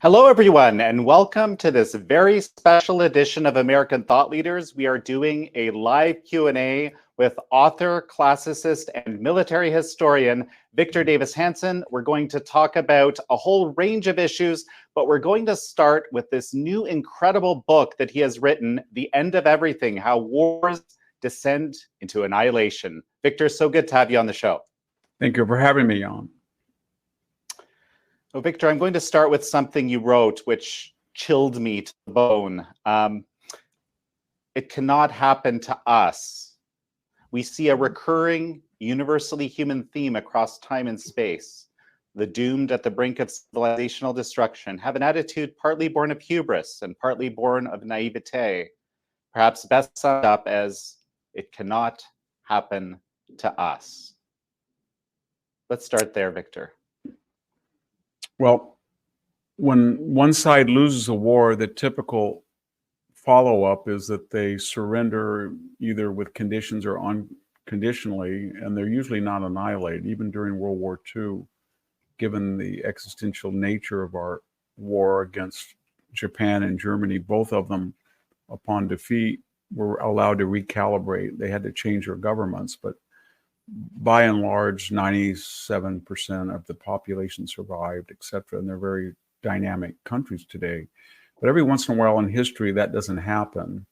Hello, everyone, and welcome to this very special edition of American Thought Leaders. We are doing a live Q&A with author, classicist, and military historian Victor Davis Hanson. We're going to talk about a whole range of issues, but we're going to start with this new incredible book that he has written, The End of Everything: How Wars Descend into Annihilation. Victor, so good to have you on the show. Thank you for having me on. Well, Victor, I'm going to start with something you wrote, which chilled me to the bone. It cannot happen to us. We see a recurring, universally human theme across time and space. The doomed at the brink of civilizational destruction have an attitude partly born of hubris and partly born of naivete, perhaps best summed up as, it cannot happen to us. Let's start there, Victor. Well, when one side loses a war, the typical follow-up is that they surrender either with conditions or unconditionally, and they're usually not annihilated. Even during World War II, given the existential nature of our war against Japan and Germany, both of them, upon defeat, were allowed to recalibrate. They had to change their governments, but by and large, 97% of the population survived, etc. And they're very dynamic countries today. But every once in a while in history, that doesn't happen.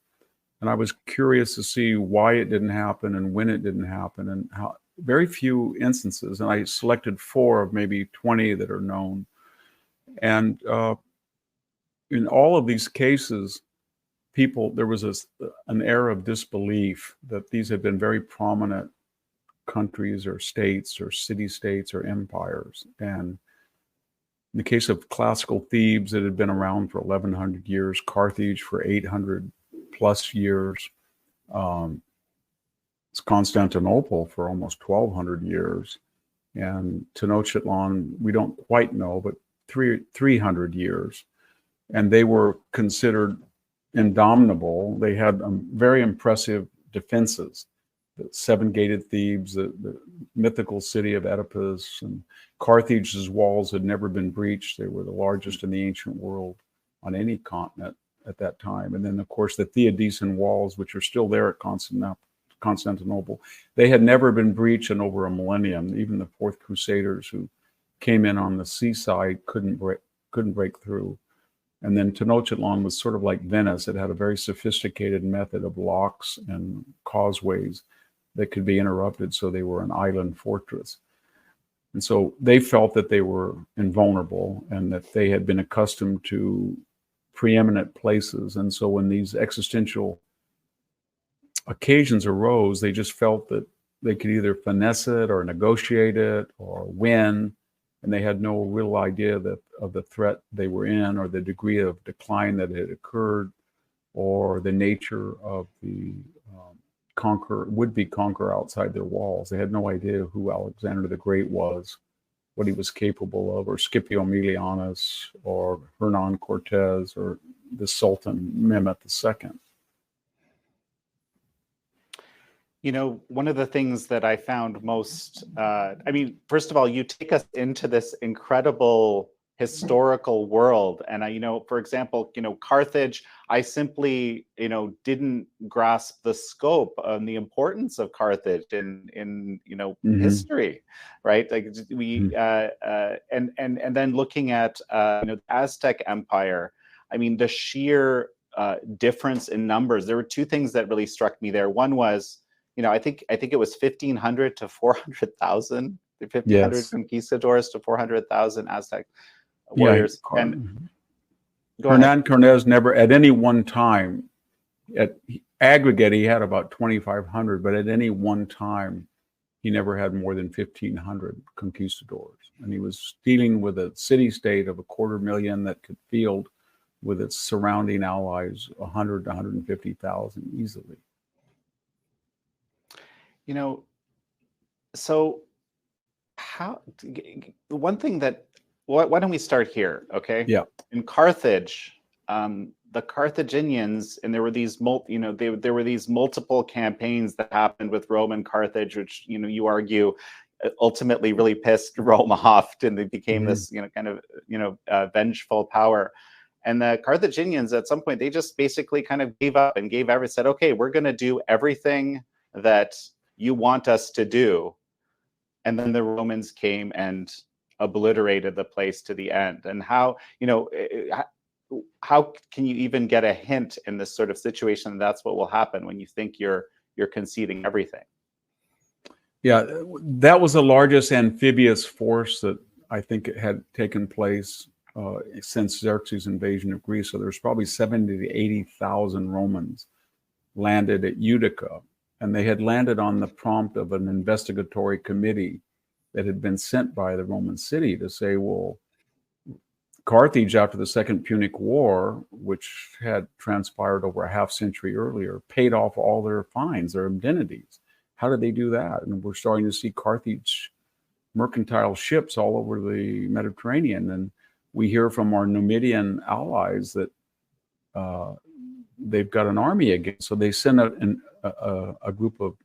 And I was curious to see why it didn't happen and when it didn't happen, and how very few instances. And I selected 4 of maybe 20 that are known. And in all of these cases, there was an air of disbelief that these had been very prominent countries or states or city-states or empires. And in the case of classical Thebes, it had been around for 1,100 years, Carthage for 800 plus years, it's Constantinople for almost 1,200 years, and Tenochtitlan, we don't quite know, but 300 years. And they were considered indomitable. They had very impressive defenses. The 7-gated Thebes, the mythical city of Oedipus, and Carthage's walls had never been breached. They were the largest in the ancient world on any continent at that time. And then, of course, the Theodosian walls, which are still there at Constantinople, they had never been breached in over a millennium. Even the Fourth Crusaders, who came in on the seaside, couldn't break through. And then Tenochtitlan was sort of like Venice. It had a very sophisticated method of locks and causeways that could be interrupted, so they were an island fortress. And so they felt that they were invulnerable and that they had been accustomed to preeminent places. And so when these existential occasions arose, they just felt that they could either finesse it or negotiate it or win. And they had no real idea of the threat they were in, or the degree of decline that had occurred, or the nature of the would-be conqueror outside their walls. They had no idea who Alexander the Great was, what he was capable of, or Scipio Aemilianus, or Hernan Cortez, or the Sultan Mehmet II. You know, one of the things that I found most, first of all, you take us into this incredible historical world. And for example, Carthage, I simply, didn't grasp the scope and the importance of Carthage in history, right? Like and then looking at, the Aztec Empire, the sheer difference in numbers. There were 2 things that really struck me there. One was, I think it was 1,500 to 400,000, 1,500 yes. conquistadors to 400,000 Aztec warriors. Yeah, and Hernan Cortez never, at any one time, at aggregate, he had about 2,500, but at any one time, he never had more than 1,500 conquistadors. And he was dealing with a city-state of 250,000 that could field with its surrounding allies, 100 to 150,000 easily. You know, so how, one thing that, why don't we start here, okay? Yeah. In Carthage, the Carthaginians, and there were these there were these multiple campaigns that happened with Rome and Carthage, which you argue ultimately really pissed Rome off, and they became this kind of vengeful power. And the Carthaginians at some point, they just basically kind of gave up and said, okay, we're going to do everything that you want us to do. And then the Romans came and obliterated the place to the end. And how can you even get a hint in this sort of situation that's what will happen when you think you're conceding everything? Yeah, that was the largest amphibious force that I think it had taken place since Xerxes' invasion of Greece. So there's probably 70 to 80,000 Romans landed at Utica, and they had landed on the prompt of an investigatory committee that had been sent by the Roman city to say, well, Carthage, after the Second Punic War, which had transpired over a half century earlier, paid off all their fines, their indemnities. How did they do that? And we're starting to see Carthage mercantile ships all over the Mediterranean. And we hear from our Numidian allies that they've got an army again. So they sent a group of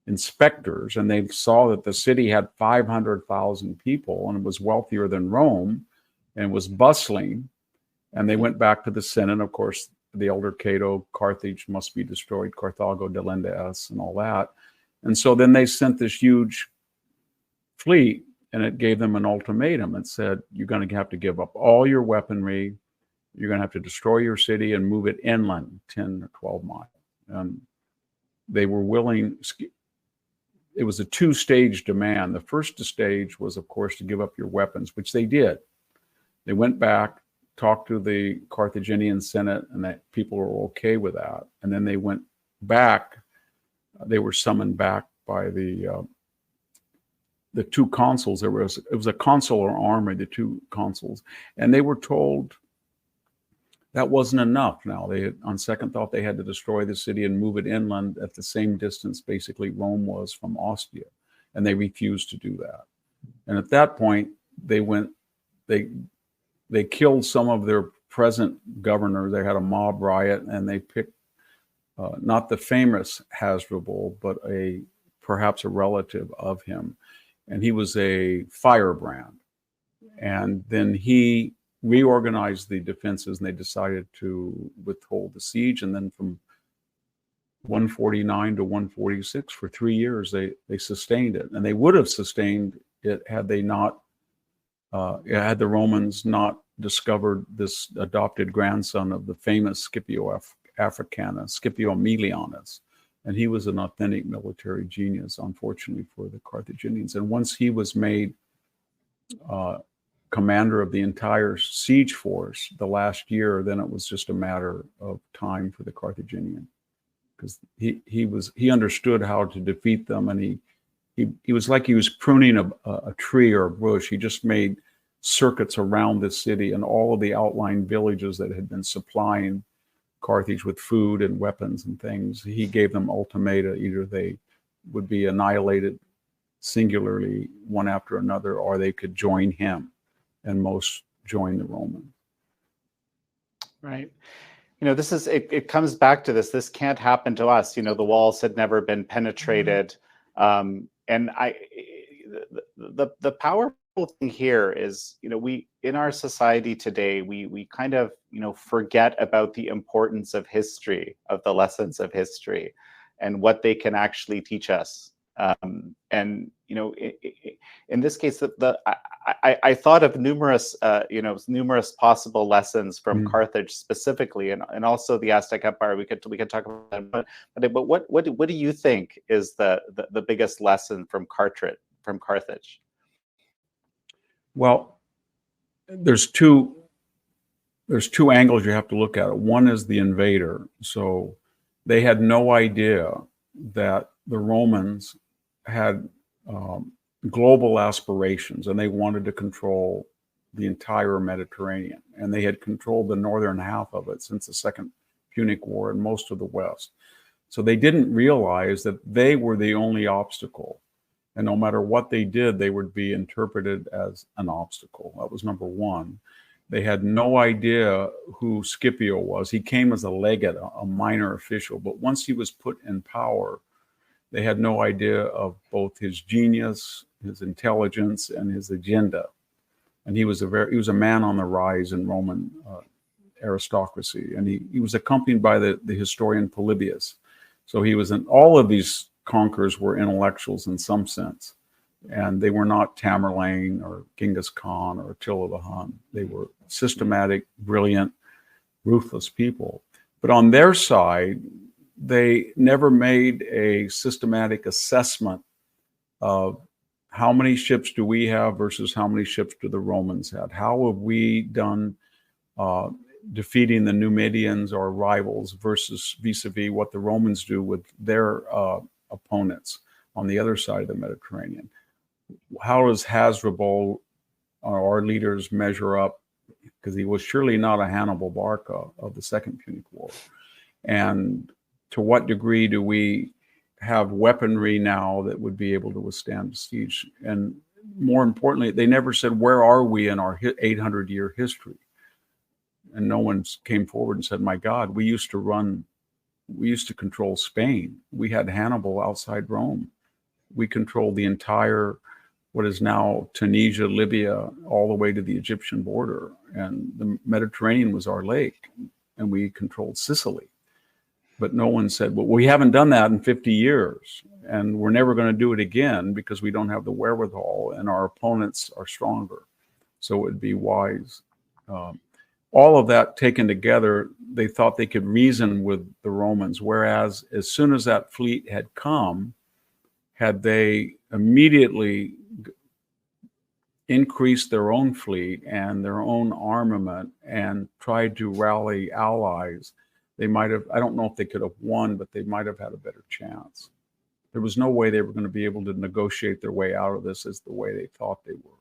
inspectors, and they saw that the city had 500,000 people and it was wealthier than Rome and was bustling. And they went back to the Senate. Of course, the elder Cato, Carthage must be destroyed, Carthago delenda est, and all that. And so then they sent this huge fleet, and it gave them an ultimatum. It said, you're going to have to give up all your weaponry. You're going to have to destroy your city and move it inland 10 or 12 miles. And they were willing. It was a two-stage demand. The first stage was, of course, to give up your weapons, which they did. They went back, talked to the Carthaginian Senate, and that people were okay with that. And then they went back. They were summoned back by the two consuls. It was a consular army, the two consuls, and they were told that wasn't enough. Now they had, on second thought, they had to destroy the city and move it inland at the same distance, basically Rome was from Ostia, and they refused to do that. And at that point, they killed some of their present governors. They had a mob riot, and they picked not the famous Hasdrubal, but perhaps a relative of him. And he was a firebrand. And then he reorganized the defenses, and they decided to withhold the siege. And then from 149 to 146, for 3 years, they sustained it. And they would have sustained it had they not, had the Romans not discovered this adopted grandson of the famous Scipio Africanus, Scipio Aemilianus. And he was an authentic military genius, unfortunately for the Carthaginians. And once he was made commander of the entire siege force the last year, then it was just a matter of time for the Carthaginian, because he understood how to defeat them, and he was like he was pruning a tree or a bush. He just made circuits around the city and all of the outlying villages that had been supplying Carthage with food and weapons and things. He gave them ultimata: either they would be annihilated singularly, one after another, or they could join him, and most joined the Romans. Right. This is, it comes back to this can't happen to us. The walls had never been penetrated. And the powerful thing here is, we, in our society today, we kind of, forget about the importance of history, of the lessons of history, and what they can actually teach us. And in this case, I thought of numerous possible lessons from Carthage specifically, and also the Aztec Empire. We could talk about that. But what do you think is the biggest lesson from Carthage? Well, there's two angles you have to look at it. One is the invader. So they had no idea that the Romans had global aspirations, and they wanted to control the entire Mediterranean, and they had controlled the northern half of it since the Second Punic War and most of the West. So they didn't realize that they were the only obstacle. And no matter what they did, they would be interpreted as an obstacle. That was number one. They had no idea who Scipio was. He came as a legate, a minor official. But once he was put in power, they had no idea of both his genius, his intelligence, and his agenda. And he was a man on the rise in Roman aristocracy. And he was accompanied by the historian Polybius. So he was all of these conquerors were intellectuals in some sense. And they were not Tamerlane or Genghis Khan or Attila the Hun. They were systematic, brilliant, ruthless people. But on their side, they never made a systematic assessment of how many ships do we have versus how many ships do the Romans have. How have we done defeating the Numidians, our rivals, versus vis-a-vis what the Romans do with their opponents on the other side of the Mediterranean? How does Hasdrubal, our leaders, measure up? Because he was surely not a Hannibal Barca of the Second Punic War. And to what degree do we have weaponry now that would be able to withstand siege? And more importantly, they never said, where are we in our 800-year history? And no one came forward and said, my God, we used to control Spain. We had Hannibal outside Rome. We controlled the entire, what is now Tunisia, Libya, all the way to the Egyptian border. And the Mediterranean was our lake, and we controlled Sicily. But no one said, well, we haven't done that in 50 years, and we're never going to do it again because we don't have the wherewithal, and our opponents are stronger. So it would be wise. All of that taken together, they thought they could reason with the Romans, whereas as soon as that fleet had come, had they immediately increased their own fleet and their own armament and tried to rally allies, they might have, I don't know if they could have won, but they might have had a better chance. There was no way they were going to be able to negotiate their way out of this as the way they thought they were.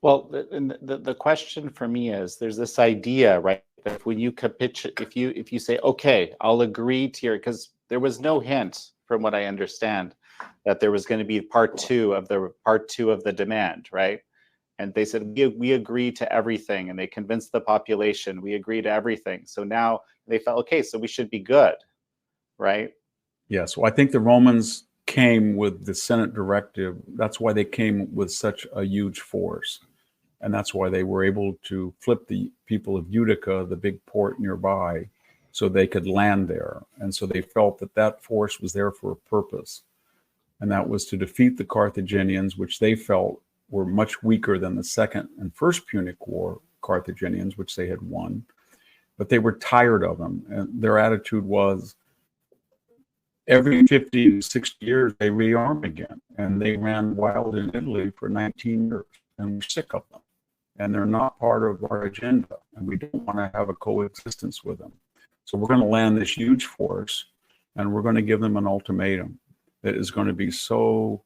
Well, the question for me is, there's this idea, right, that when you capitulate, if you say, okay, I'll agree to your, because there was no hint, from what I understand, that there was going to be part two of the demand, right? And they said, we agree to everything, and they convinced the population, we agree to everything. So now they felt, okay, so we should be good, right? Yes, well, I think the Romans came with the Senate directive. That's why they came with such a huge force. And that's why they were able to flip the people of Utica, the big port nearby, so they could land there. And so they felt that that force was there for a purpose. And that was to defeat the Carthaginians, which they felt were much weaker than the Second and First Punic War Carthaginians, which they had won. But they were tired of them. And their attitude was, every 50 to 60 years, they rearm again. And they ran wild in Italy for 19 years. And we're sick of them. And they're not part of our agenda. And we don't want to have a coexistence with them. So we're going to land this huge force, and we're going to give them an ultimatum that is going to be so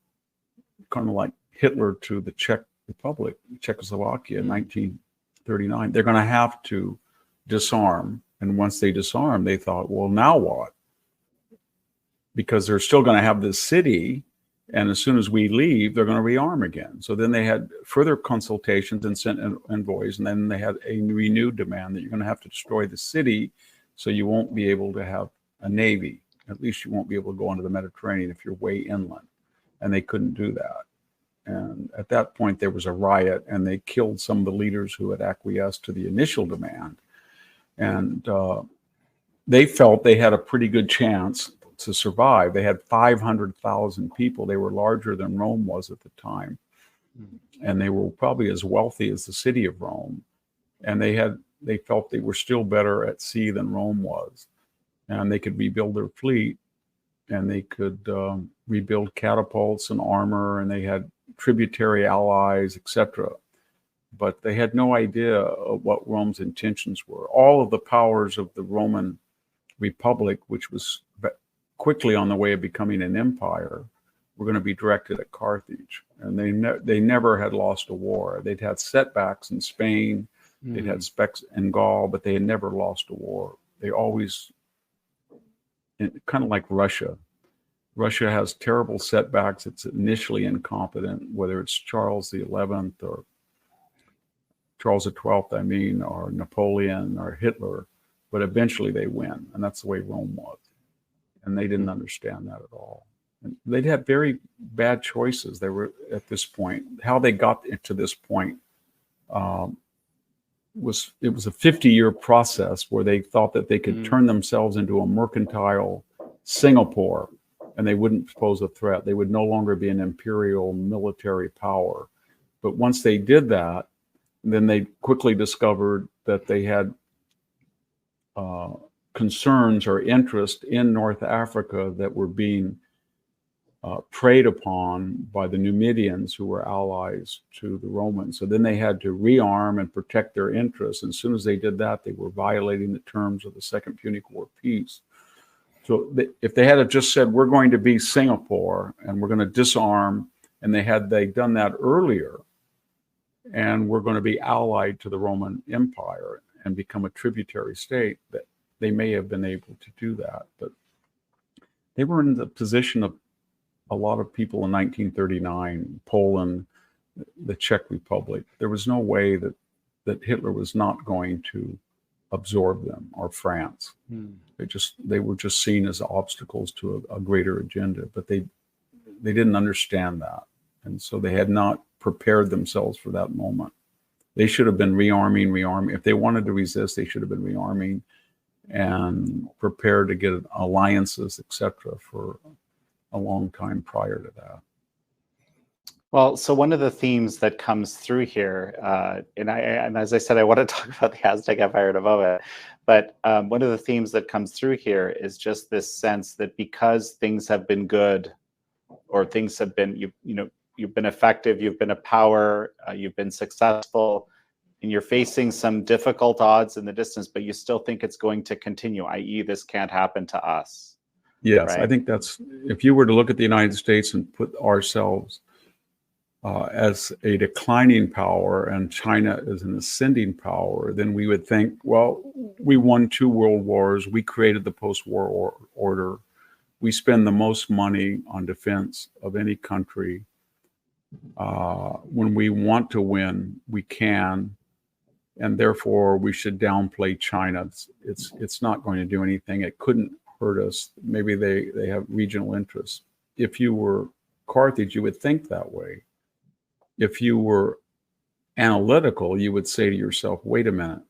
kind of like Hitler to the Czech Republic, Czechoslovakia in 1939. They're going to have to disarm. And once they disarm, they thought, well, now what? Because they're still going to have this city, and as soon as we leave, they're going to rearm again. So then they had further consultations and sent envoys, and then they had a renewed demand that you're going to have to destroy the city, so you won't be able to have a navy. At least you won't be able to go into the Mediterranean if you're way inland. And they couldn't do that. And at that point, there was a riot, and they killed some of the leaders who had acquiesced to the initial demand. And they felt they had a pretty good chance to survive. They had 500,000 people. They were larger than Rome was at the time. And they were probably as wealthy as the city of Rome. And they felt they were still better at sea than Rome was. And they could rebuild their fleet, and they could rebuild catapults and armor, and they had tributary allies, etc. But they had no idea of what Rome's intentions were. All of the powers of the Roman Republic, which was quickly on the way of becoming an empire, were going to be directed at Carthage. And they never had lost a war. They'd had setbacks in Spain, they'd had specs in Gaul, but they had never lost a war. They always, kind of like Russia. Russia has terrible setbacks. It's initially incompetent, whether it's Charles the 11th or Charles the 12th, or Napoleon or Hitler, but eventually they win. And that's the way Rome was. And they didn't understand that at all. And they'd had very bad choices. They were at this point. How they got to this point was a 50-year process where they thought that they could turn themselves into a mercantile Singapore, and they wouldn't pose a threat. They would no longer be an imperial military power. But once they did that, then they quickly discovered that they had concerns or interest in North Africa that were being preyed upon by the Numidians, who were allies to the Romans. So then they had to rearm and protect their interests. And as soon as they did that, they were violating the terms of the Second Punic War peace. So if they had just said, we're going to be Singapore and we're going to disarm, and they done that earlier, and we're going to be allied to the Roman Empire and become a tributary state, that they may have been able to do that. But they were in the position of a lot of people in 1939, Poland, the Czech Republic. There was no way that Hitler was not going to absorb them, or France. They were just seen as obstacles to a greater agenda, but they didn't understand that. And so they had not prepared themselves for that moment. They should have been rearming. If they wanted to resist, they should have been rearming and prepared to get alliances, etc., for a long time prior to that. Well, so one of the themes that comes through here, and as I said, I want to talk about the Aztec Empire in a moment, but one of the themes that comes through here is just this sense that because things have been good, or things have been, you've been effective, you've been a power, you've been successful, and you're facing some difficult odds in the distance, but you still think it's going to continue, i.e. this can't happen to us. Yes, right? I think that's, if you were to look at the United States and put ourselves as a declining power and China as an ascending power, then we would think, well, we won 2 world wars, we created the post-war order, we spend the most money on defense of any country. When we want to win, we can, and therefore we should downplay China. It's not going to do anything. It couldn't hurt us. Maybe they have regional interests. If you were Carthage, you would think that way. If you were analytical, you would say to yourself, wait a minute,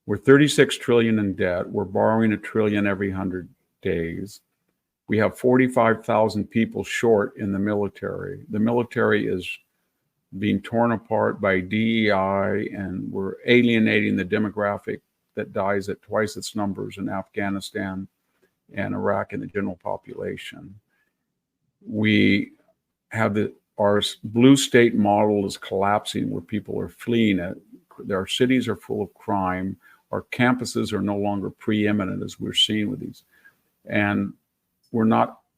we're 36 trillion in debt. We're borrowing $1 trillion every 100 days. We have 45,000 people short in the military. The military is being torn apart by DEI, and we're alienating the demographic that dies at twice its numbers in Afghanistan and Iraq in the general population. We have our blue state model is collapsing, where people are fleeing it. Our cities are full of crime. Our campuses are no longer preeminent, as we're seeing with these. And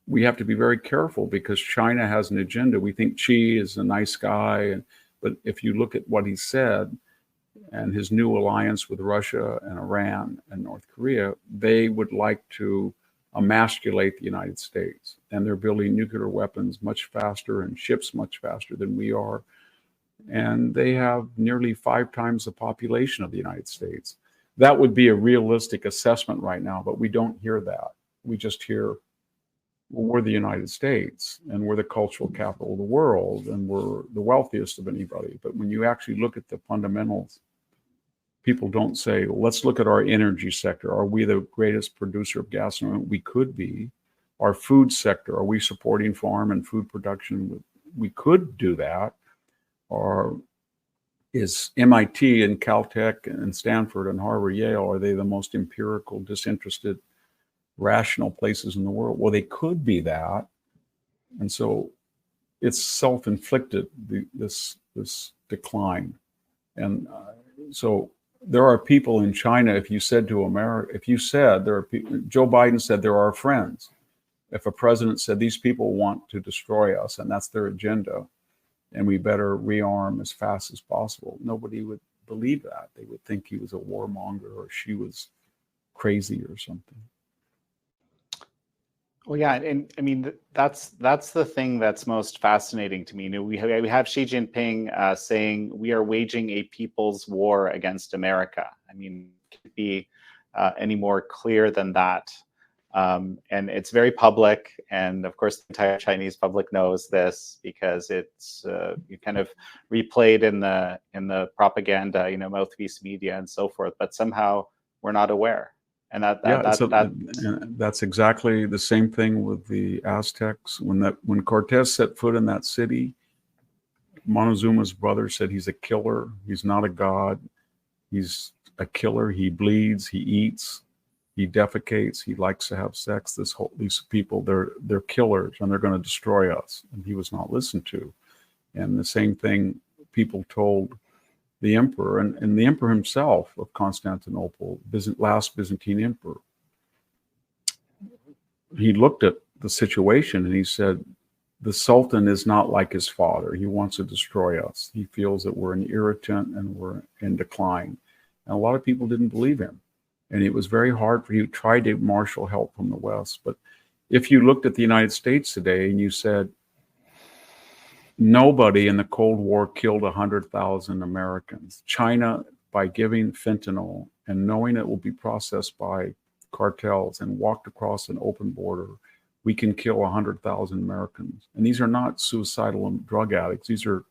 we have to be very careful, because China has an agenda. We think Xi is a nice guy, but if you look at what he said and his new alliance with Russia and Iran and North Korea, they would like to emasculate the United States. And they're building nuclear weapons much faster and ships much faster than we are. And they have nearly 5 times the population of the United States. That would be a realistic assessment right now, but we don't hear that. We just hear, well, we're the United States, and we're the cultural capital of the world, and we're the wealthiest of anybody. But when you actually look at the fundamentals, people don't say, well, let's look at our energy sector. Are we the greatest producer of gas? We could be. Our food sector, are we supporting farm and food production? We could do that. Or is MIT and Caltech and Stanford and Harvard, Yale, are they the most empirical, disinterested, rational places in the world? Well, they could be that. And so it's self-inflicted, this decline. And so there are people in China, if you said to America, Joe Biden said, they're our friends. If a president said these people want to destroy us and that's their agenda, and we better rearm as fast as possible, nobody would believe that. They would think he was a warmonger or she was crazy or something. Well, yeah, and I mean that's the thing that's most fascinating to me. You know, we have Xi Jinping saying we are waging a people's war against America. I mean, it can't be any more clear than that. And it's very public, and of course, the entire Chinese public knows this because it's you kind of replayed in the propaganda, you know, mouthpiece media and so forth. But somehow we're not aware. And that's exactly the same thing with the Aztecs. When Cortez set foot in that city, Montezuma's brother said he's a killer. He's not a god. He's a killer. He bleeds. He eats. He defecates. He likes to have sex. These people, they're killers, and they're going to destroy us. And he was not listened to. And the same thing people told the emperor, and the emperor himself of Constantinople, last Byzantine emperor. He looked at the situation and he said, the Sultan is not like his father. He wants to destroy us. He feels that we're an irritant and we're in decline. And a lot of people didn't believe him. And it was very hard for you to try to marshal help from the West. But if you looked at the United States today and you said, nobody in the Cold War killed 100,000 Americans. China, by giving fentanyl and knowing it will be processed by cartels and walked across an open border, we can kill 100,000 Americans. And these are not suicidal and drug addicts. These are,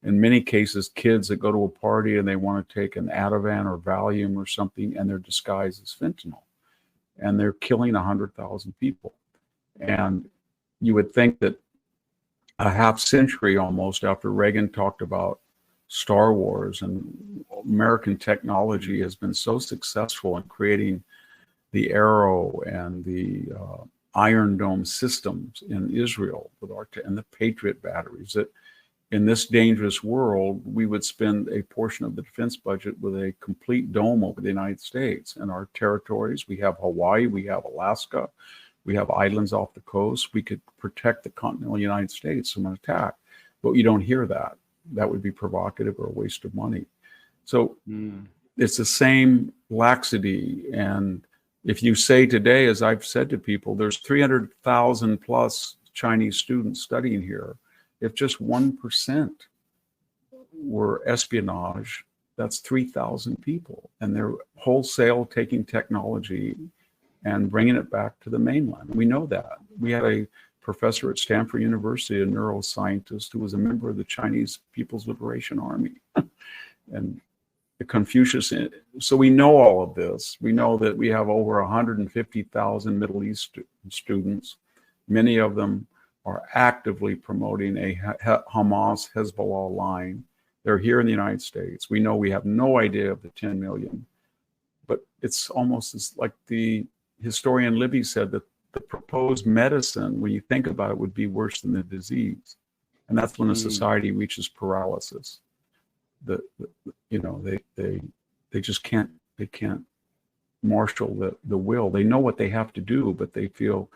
in many cases, kids that go to a party and they want to take an Ativan or Valium or something, and they're disguised as fentanyl. And they're killing 100,000 people. And you would think that a half century almost after Reagan talked about Star Wars, and American technology has been so successful in creating the Arrow and the Iron Dome systems in Israel and the Patriot batteries, that in this dangerous world, we would spend a portion of the defense budget with a complete dome over the United States and our territories. We have Hawaii, we have Alaska, we have islands off the coast. We could protect the continental United States from an attack, but you don't hear that. That would be provocative or a waste of money. So it's the same laxity. And if you say today, as I've said to people, there's 300,000 plus Chinese students studying here. If just 1% were espionage, that's 3,000 people. And they're wholesale taking technology and bringing it back to the mainland. We know that. We had a professor at Stanford University, a neuroscientist, who was a member of the Chinese People's Liberation Army. And the Confucius, so we know all of this. We know that we have over 150,000 Middle East students. Many of them are actively promoting a Hamas Hezbollah line. They're here in the United States. We know we have no idea of the 10 million, but it's almost as like the historian Libby said, that the proposed medicine, when you think about it, would be worse than the disease. And that's when a society reaches paralysis. They just can't marshal the will. They know what they have to do, but they feel,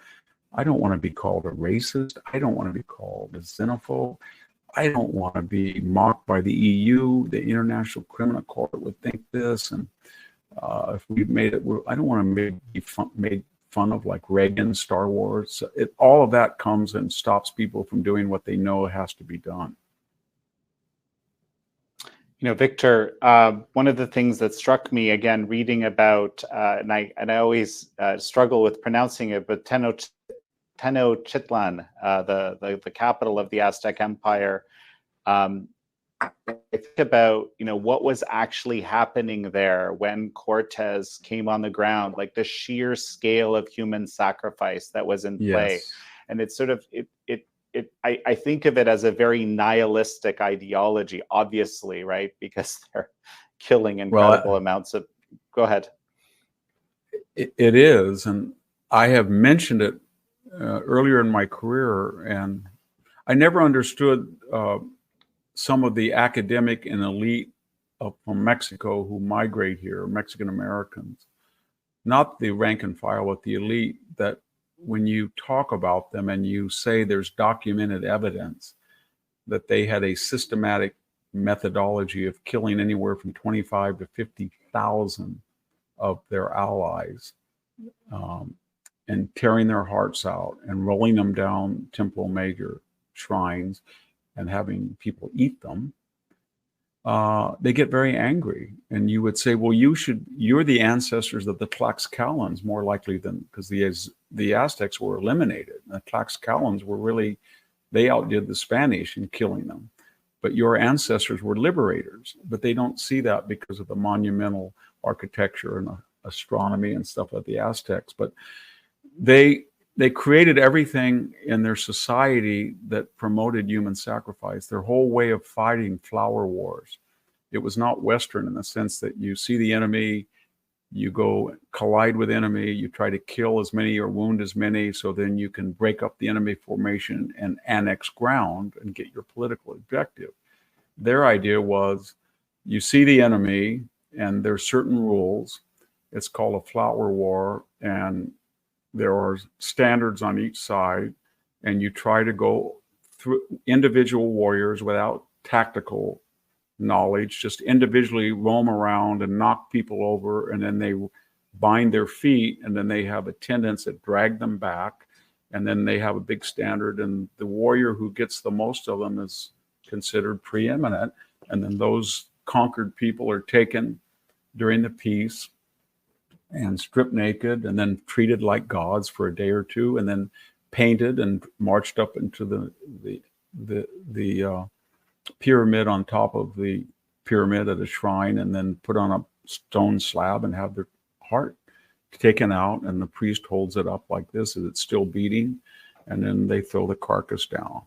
I don't want to be called a racist. I don't want to be called a xenophobe. I don't want to be mocked by the EU. The International Criminal Court would think this. And if we made it, I don't want to be made fun of like Reagan, Star Wars. All of that comes and stops people from doing what they know has to be done. You know, Victor, one of the things that struck me again reading about, and I always struggle with pronouncing it, but Tenochtitlan, the capital of the Aztec Empire. I think about, you know, what was actually happening there when Cortez came on the ground, like the sheer scale of human sacrifice that was in play. Yes. And it's sort of, I think of it as a very nihilistic ideology, obviously, right? Because they're killing incredible amounts of, go ahead. It is, and I have mentioned it earlier in my career, and I never understood some of the academic and elite from Mexico who migrate here, Mexican Americans, not the rank and file, but the elite, that when you talk about them and you say there's documented evidence that they had a systematic methodology of killing anywhere from 25 to 50,000 of their allies, and tearing their hearts out and rolling them down temple major shrines and having people eat them, they get very angry. And you would say, well, you're the ancestors of the Tlaxcalans, more likely than, because the Aztecs were eliminated. The Tlaxcalans were really, they outdid the Spanish in killing them. But your ancestors were liberators. But they don't see that because of the monumental architecture and astronomy and stuff of the Aztecs. But they created everything in their society that promoted human sacrifice. Their whole way of fighting flower wars. It was not Western in the sense that you see the enemy, you go collide with enemy, you try to kill as many or wound as many, so then you can break up the enemy formation and annex ground and get your political objective. Their idea was you see the enemy and there's certain rules. It's called a flower war, and there are standards on each side, and you try to go through individual warriors without tactical knowledge, just individually roam around and knock people over, and then they bind their feet, and then they have attendants that drag them back, and then they have a big standard, and the warrior who gets the most of them is considered preeminent, and then those conquered people are taken during the peace and stripped naked and then treated like gods for a day or two, and then painted and marched up into the pyramid on top of the pyramid at a shrine, and then put on a stone slab and have their heart taken out, and the priest holds it up like this as it's still beating, and then they throw the carcass down,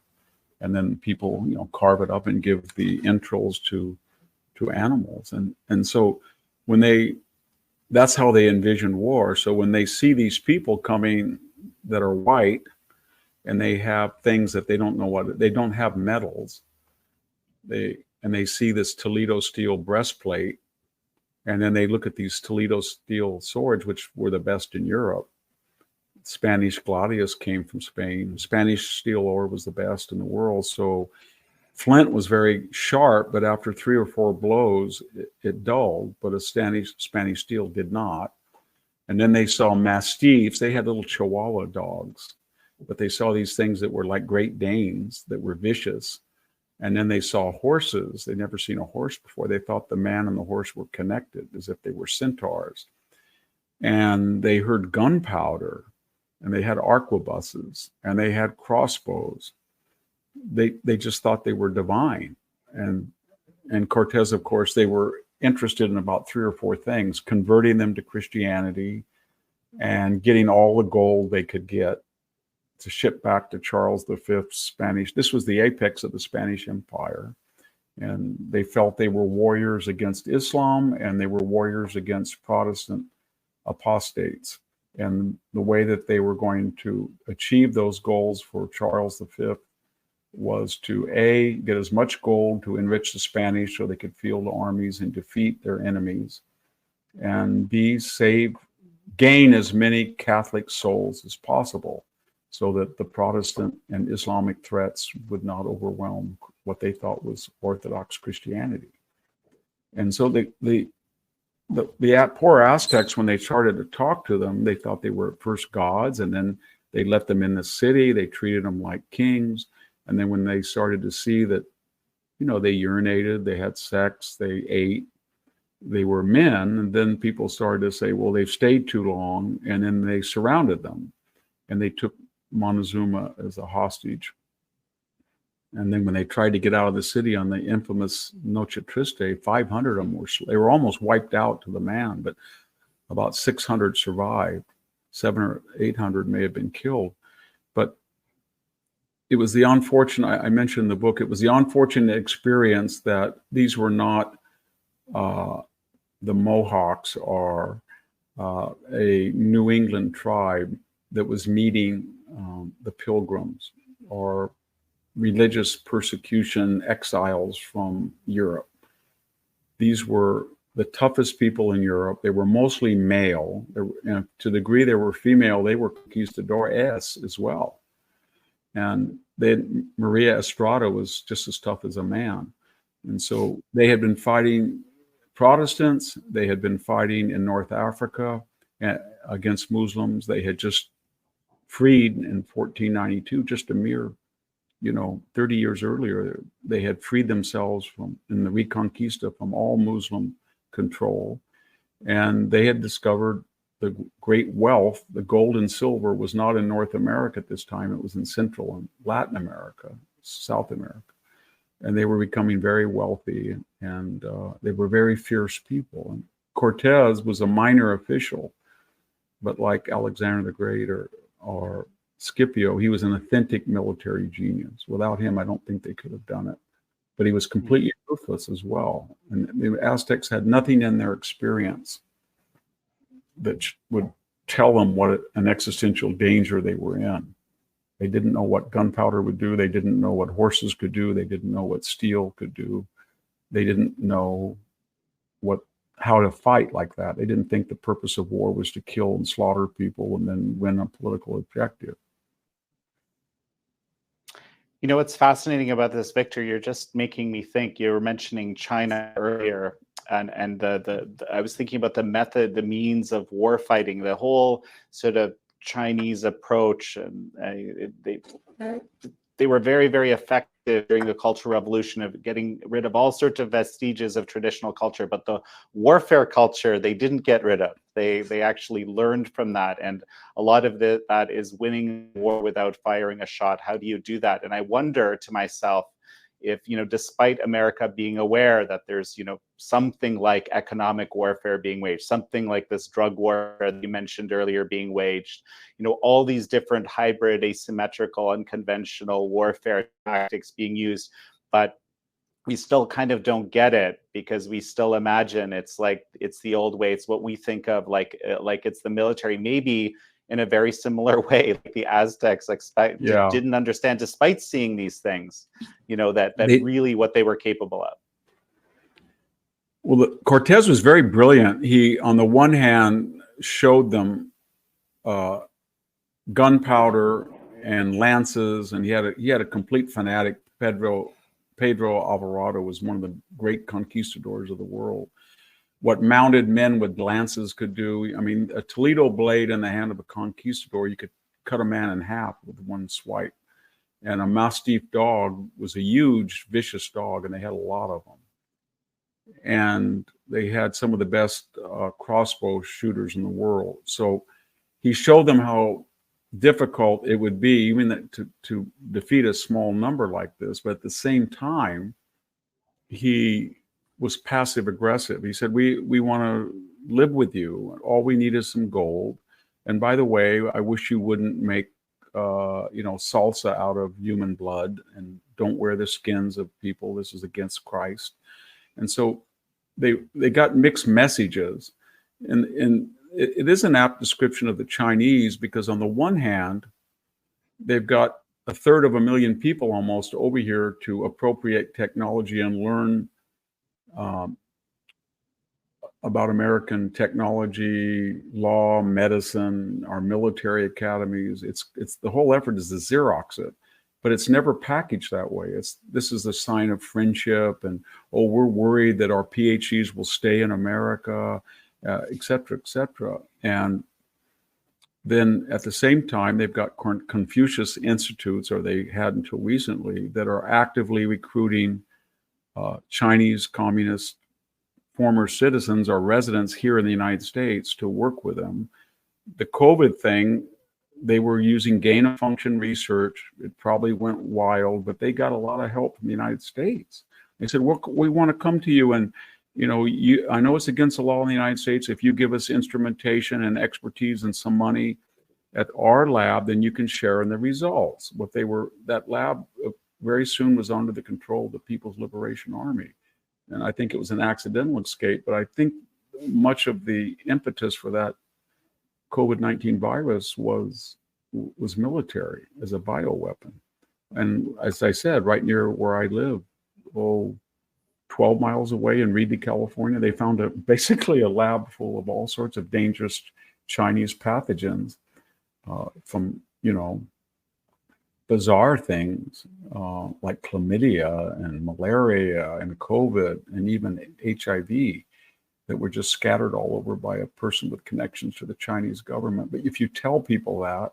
and then people carve it up and give the entrails to animals, and so that's how they envision war. So when they see these people coming that are white, and they have things that they don't know what, they don't have medals, they see this Toledo steel breastplate, and then they look at these Toledo steel swords, which were the best in Europe. Spanish gladius came from Spain. Spanish steel ore was the best in the world. So flint was very sharp, but after 3 or 4 blows, it dulled, but a Spanish steel did not. And then they saw mastiffs. They had little Chihuahua dogs, but they saw these things that were like Great Danes that were vicious. And then they saw horses. They'd never seen a horse before. They thought the man and the horse were connected as if they were centaurs. And they heard gunpowder, and they had arquebuses, and they had crossbows. They just thought they were divine. And Cortez, of course, they were interested in about 3 or 4 things: converting them to Christianity and getting all the gold they could get to ship back to Charles V's Spanish. This was the apex of the Spanish Empire. And they felt they were warriors against Islam, and they were warriors against Protestant apostates. And the way that they were going to achieve those goals for Charles V was to A, get as much gold to enrich the Spanish so they could field armies and defeat their enemies, and B, gain as many Catholic souls as possible so that the Protestant and Islamic threats would not overwhelm what they thought was Orthodox Christianity. And so the poor Aztecs, when they started to talk to them, they thought they were at first gods, and then they let them in the city. They treated them like kings. And then when they started to see that, they urinated, they had sex, they ate, they were men, and then people started to say, well, they've stayed too long, and then they surrounded them, and they took Montezuma as a hostage. And then when they tried to get out of the city on the infamous Noche Triste, 500 of them they were almost wiped out to the man, but about 600 survived. 700 or 800 may have been killed. But it was the unfortunate, I mentioned in the book, it was the unfortunate experience that these were not the Mohawks or a New England tribe that was meeting the Pilgrims or religious persecution exiles from Europe. These were the toughest people in Europe. They were mostly male. To the degree they were female, they were conquistadores as well. And Maria Estrada was just as tough as a man. And so they had been fighting Protestants. They had been fighting in North Africa against Muslims. They had just freed in 1492, just a mere 30 years earlier, they had freed themselves in the Reconquista from all Muslim control. And they had discovered the great wealth. The gold and silver was not in North America at this time. It was in Central and Latin America, South America. And they were becoming very wealthy, and they were very fierce people. And Cortez was a minor official, but like Alexander the Great or Scipio, he was an authentic military genius. Without him, I don't think they could have done it. But he was completely ruthless as well. And the Aztecs had nothing in their experience that would tell them what an existential danger they were in. They didn't know what gunpowder would do. They didn't know what horses could do. They didn't know what steel could do. They didn't know how to fight like that. They didn't think the purpose of war was to kill and slaughter people and then win a political objective. What's fascinating about this, Victor, you're just making me think. You were mentioning China earlier, and I was thinking about the method, the means of war fighting, the whole sort of Chinese approach, and they were very, very effective during the Cultural Revolution of getting rid of all sorts of vestiges of traditional culture. But the warfare culture, they didn't get rid of. They actually learned from that. And a lot of that is winning war without firing a shot. How do you do that? And I wonder to myself if, despite America being aware that there's, something like economic warfare being waged, something like this drug war that you mentioned earlier being waged, all these different hybrid, asymmetrical, unconventional warfare tactics being used, but we still kind of don't get it because we still imagine it's like, it's the old way. It's what we think of like it's the military, maybe in a very similar way, like the Aztecs didn't understand, despite seeing these things, that really what they were capable of. Well, Cortez was very brilliant. He, on the one hand, showed them gunpowder and lances, and he had a complete fanatic. Pedro Alvarado was one of the great conquistadors of the world. What mounted men with lances could do. I mean, a Toledo blade in the hand of a conquistador, you could cut a man in half with one swipe. And a Mastiff dog was a huge, vicious dog, and they had a lot of them. And they had some of the best crossbow shooters in the world. So he showed them how difficult it would be, even to defeat a small number like this. But at the same time, he was passive aggressive. He said, we want to live with you. All we need is some gold. And by the way, I wish you wouldn't make salsa out of human blood, and don't wear the skins of people. This is against Christ. And so they got mixed messages. And it is an apt description of the Chinese, because on the one hand, they've got 1/3 people almost over here to appropriate technology and learn about American technology, law, medicine, our military academies. It's the whole effort is to Xerox it, but it's never packaged that way. This is a sign of friendship, and we're worried that our PhDs will stay in America, et cetera, et cetera. And then at the same time, they've got Confucius Institutes, or they had until recently, that are actively recruiting Chinese communist former citizens or residents here in the United States to work with them. The COVID thing, they were using gain-of-function research. It probably went wild, but they got a lot of help from the United States. They said, well, we want to come to you, and I know it's against the law in the United States. If you give us instrumentation and expertise and some money at our lab, then you can share in the results. That lab very soon was under the control of the People's Liberation Army. And I think it was an accidental escape, but I think much of the impetus for that COVID-19 virus was military as a bioweapon. And as I said, right near where I live, 12 miles away in Reedley, California. They found basically a lab full of all sorts of dangerous Chinese pathogens from, bizarre things like chlamydia and malaria and COVID and even HIV that were just scattered all over by a person with connections to the Chinese government. But if you tell people that,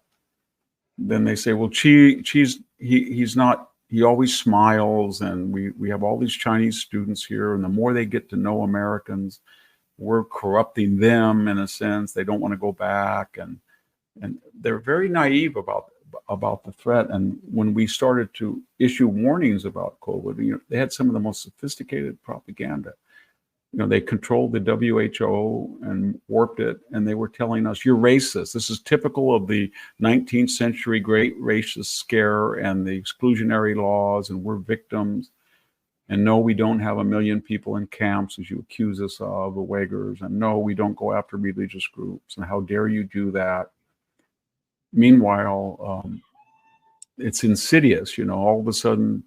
then they say, well, he's not, he always smiles, and we have all these Chinese students here, and the more they get to know Americans, we're corrupting them in a sense. They don't want to go back, and they're very naive about the threat. And when we started to issue warnings about COVID, they had some of the most sophisticated propaganda. They controlled the WHO and warped it, and they were telling us, you're racist. This is typical of the 19th century great racist scare and the exclusionary laws, and we're victims. And no, we don't have 1 million people in camps, as you accuse us of, the Uyghurs. And no, we don't go after religious groups. And how dare you do that? Meanwhile, it's insidious. All of a sudden,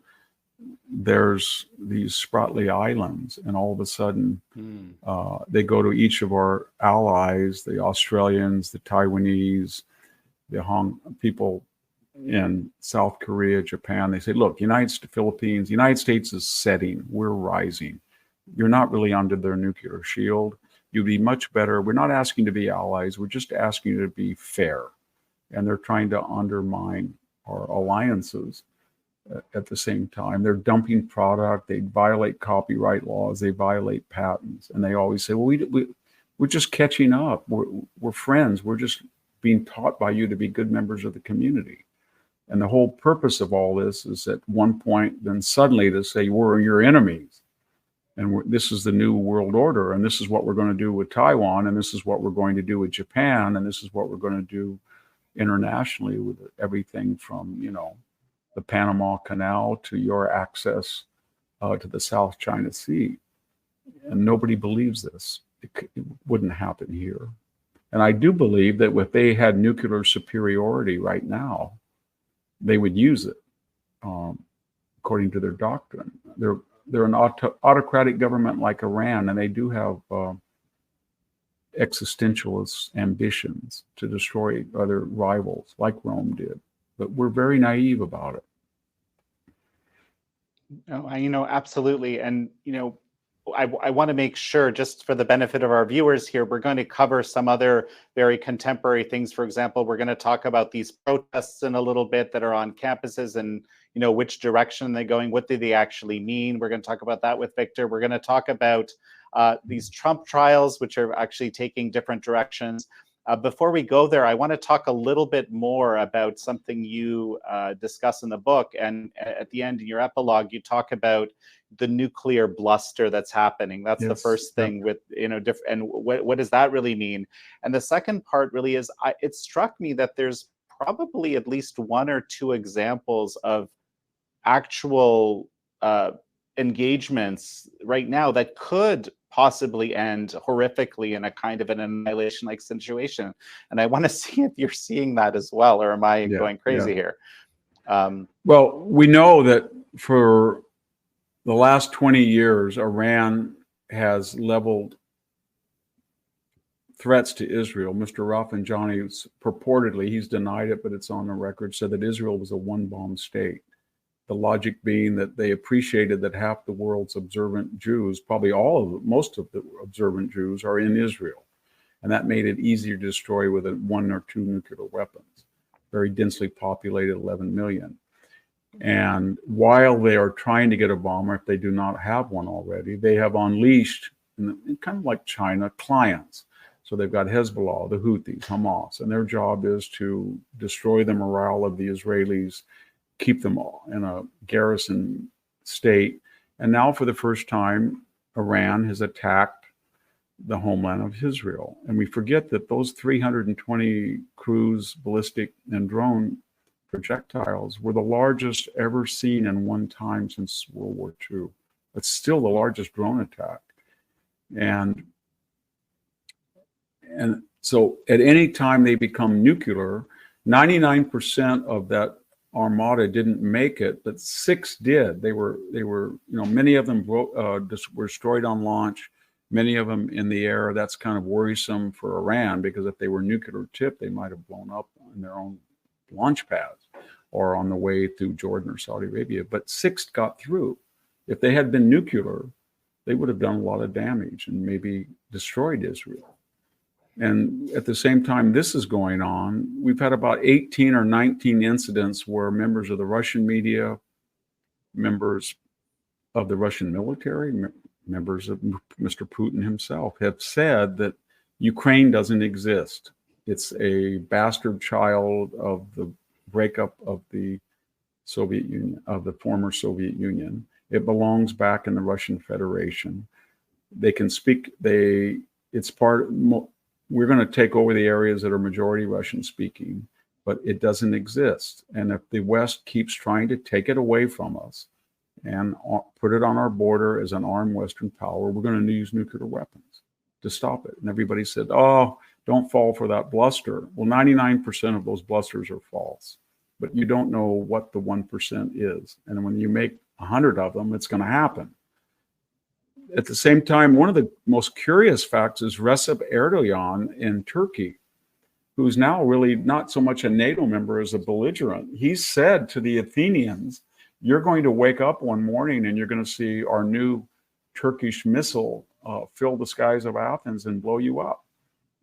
there's these Spratly Islands, and all of a sudden they go to each of our allies, the Australians, the Taiwanese, the Hong people in South Korea, Japan. They say, look, United States is setting, we're rising. You're not really under their nuclear shield. You'd be much better. We're not asking to be allies. We're just asking you to be fair. And they're trying to undermine our alliances. At the same time, they're dumping product. They violate copyright laws. They violate patents. And they always say, well, we're just catching up. We're friends. We're just being taught by you to be good members of the community. And the whole purpose of all this is at one point, then suddenly to say, we're your enemies. And this is the new world order. And this is what we're going to do with Taiwan. And this is what we're going to do with Japan. And this is what we're going to do internationally with everything from, the Panama Canal to your access to the South China Sea. And nobody believes this. It wouldn't happen here. And I do believe that if they had nuclear superiority right now, they would use it, according to their doctrine. They're an autocratic government like Iran, and they do have existentialist ambitions to destroy other rivals like Rome did. But we're very naive about it. No, absolutely. And, I want to make sure, just for the benefit of our viewers here, we're going to cover some other very contemporary things. For example, we're going to talk about these protests in a little bit that are on campuses and, which direction they're going. What do they actually mean? We're going to talk about that with Victor. We're going to talk about these Trump trials, which are actually taking different directions. Before we go there, I want to talk a little bit more about something you discuss in the book. And at the end, in your epilogue, you talk about the nuclear bluster that's happening. That's the first thing with, and what does that really mean? And the second part really is, it struck me that there's probably at least one or two examples of actual engagements right now that could possibly end horrifically in a kind of an annihilation-like situation. And I want to see if you're seeing that as well, or am I going crazy here? Well, we know that for the last 20 years, Iran has leveled threats to Israel. Mr. Rafsanjani purportedly, he's denied it, but it's on the record, said that Israel was a one-bomb state. The logic being that they appreciated that half the world's observant Jews, probably most of the observant Jews, are in Israel. And that made it easier to destroy with 1 or 2 nuclear weapons. Very densely populated, 11 million. And while they are trying to get a bomber, if they do not have one already, they have unleashed, kind of like China, clients. So they've got Hezbollah, the Houthis, Hamas, and their job is to destroy the morale of the Israelis, keep them all in a garrison state. And now for the first time, Iran has attacked the homeland of Israel. And we forget that those 320 cruise, ballistic, and drone projectiles were the largest ever seen in one time since World War II. It's still the largest drone attack. And so at any time they become nuclear, 99% of that armada didn't make it, but 6 did. They were, many of them were destroyed on launch, many of them in the air. That's kind of worrisome for Iran, because if they were nuclear tipped, they might have blown up in their own launch pads or on the way through Jordan or Saudi Arabia. But 6 got through. If they had been nuclear, they would have done a lot of damage and maybe destroyed Israel. And at the same time this is going on, we've had about 18 or 19 incidents where members of the Russian media, members of the Russian military, members of Mr. Putin himself have said that Ukraine doesn't exist. It's a bastard child of the breakup of the Soviet Union, of the former Soviet Union. It belongs back in the Russian Federation. They can speak, it's part, we're going to take over the areas that are majority Russian speaking, but it doesn't exist. And if the West keeps trying to take it away from us and put it on our border as an armed Western power, we're going to use nuclear weapons to stop it. And everybody said, oh, don't fall for that bluster. Well, 99% of those blusters are false, but you don't know what the 1% is. And when you make 100 of them, it's going to happen. At the same time, one of the most curious facts is Recep Erdogan in Turkey, who's now really not so much a NATO member as a belligerent. He said to the Athenians, you're going to wake up one morning and you're going to see our new Turkish missile fill the skies of Athens and blow you up.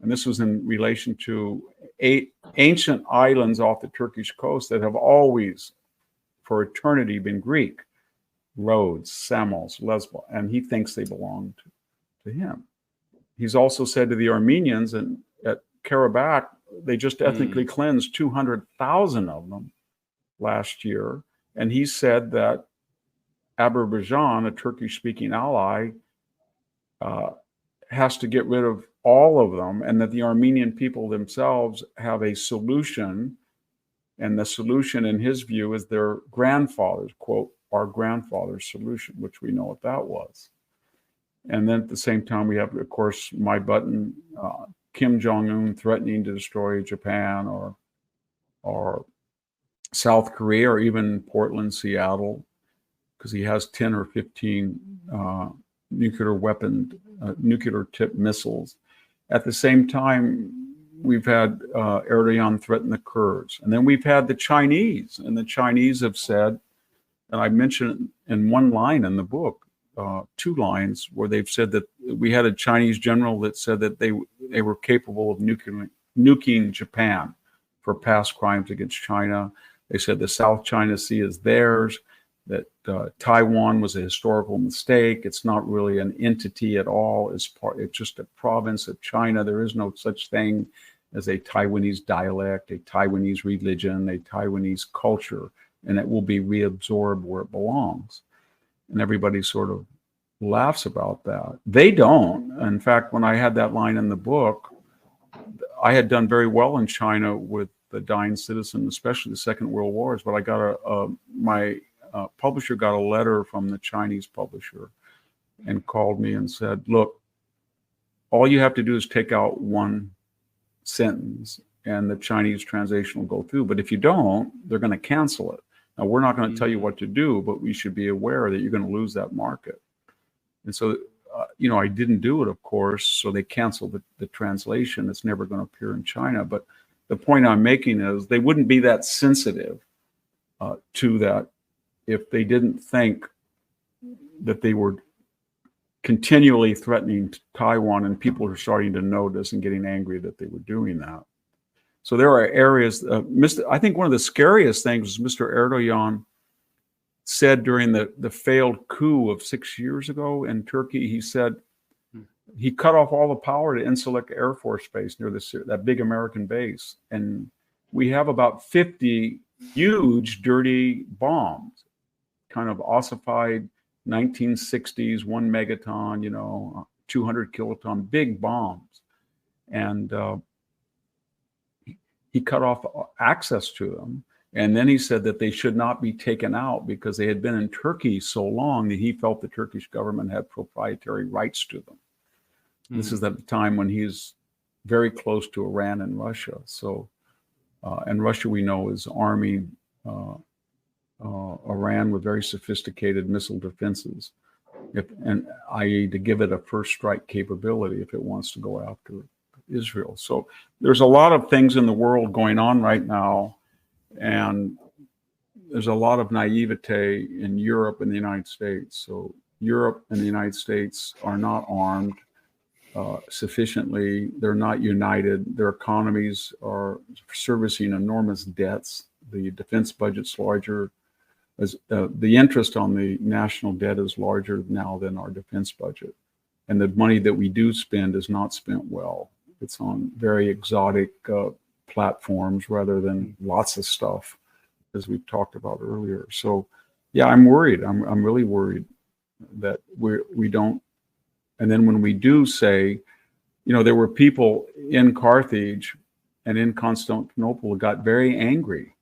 And this was in relation to 8 ancient islands off the Turkish coast that have always, for eternity, been Greek. Rhodes, Samos, Lesbos, and he thinks they belong to him. He's also said to the Armenians and at Karabakh, they just ethnically cleansed 200,000 of them last year. And he said that Azerbaijan, a Turkish-speaking ally, has to get rid of all of them, and that the Armenian people themselves have a solution. And the solution, in his view, is their grandfathers, quote, our grandfather's solution, which we know what that was. And then at the same time, we have, of course, my button, Kim Jong-un threatening to destroy Japan or South Korea, or even Portland, Seattle, because he has 10 or 15 nuclear tipped missiles. At the same time, we've had Erdogan threaten the Kurds. And then we've had the Chinese, and the Chinese have said, and I mentioned in one line in the book, 2 lines, where they've said that we had a Chinese general that said that they were capable of nuking Japan for past crimes against China. They said the South China Sea is theirs, that Taiwan was a historical mistake. It's not really an entity at all. It's just a province of China. There is no such thing as a Taiwanese dialect, a Taiwanese religion, a Taiwanese culture, and it will be reabsorbed where it belongs. And everybody sort of laughs about that. They don't. In fact, when I had that line in the book, I had done very well in China with the dying citizen, especially the Second World Wars, but I got my publisher got a letter from the Chinese publisher and called me and said, look, all you have to do is take out one sentence and the Chinese translation will go through. But if you don't, they're going to cancel it. Now, we're not going to tell you what to do, but we should be aware that you're going to lose that market. And so, I didn't do it, of course, so they canceled the translation. It's never going to appear in China. But the point I'm making is they wouldn't be that sensitive to that if they didn't think that they were continually threatening Taiwan, and people are starting to notice and getting angry that they were doing that. So there are areas, I think one of the scariest things was Mr. Erdogan said during the failed coup of 6 years ago in Turkey. He said he cut off all the power to Incirlik Air Force Base near that big American base. And we have about 50 huge, dirty bombs, kind of ossified 1960s, 1 megaton, 200 kiloton, big bombs. And he cut off access to them. And then he said that they should not be taken out because they had been in Turkey so long that he felt the Turkish government had proprietary rights to them. Mm-hmm. This is at the time when he's very close to Iran and Russia. So, and Russia, we know, is arming uh, Iran with very sophisticated missile defenses, i.e., to give it a first strike capability if it wants to go after Israel. So there's a lot of things in the world going on right now, and there's a lot of naivete in Europe and the United States. So Europe and the United States are not armed sufficiently. They're not united. Their economies are servicing enormous debts. The defense budget's larger. As the interest on the national debt is larger now than our defense budget. And the money that we do spend is not spent well. It's on very exotic platforms rather than lots of stuff, as we've talked about earlier. So, yeah, I'm worried. I'm really worried that we don't. And then when we do say, there were people in Carthage and in Constantinople who got very angry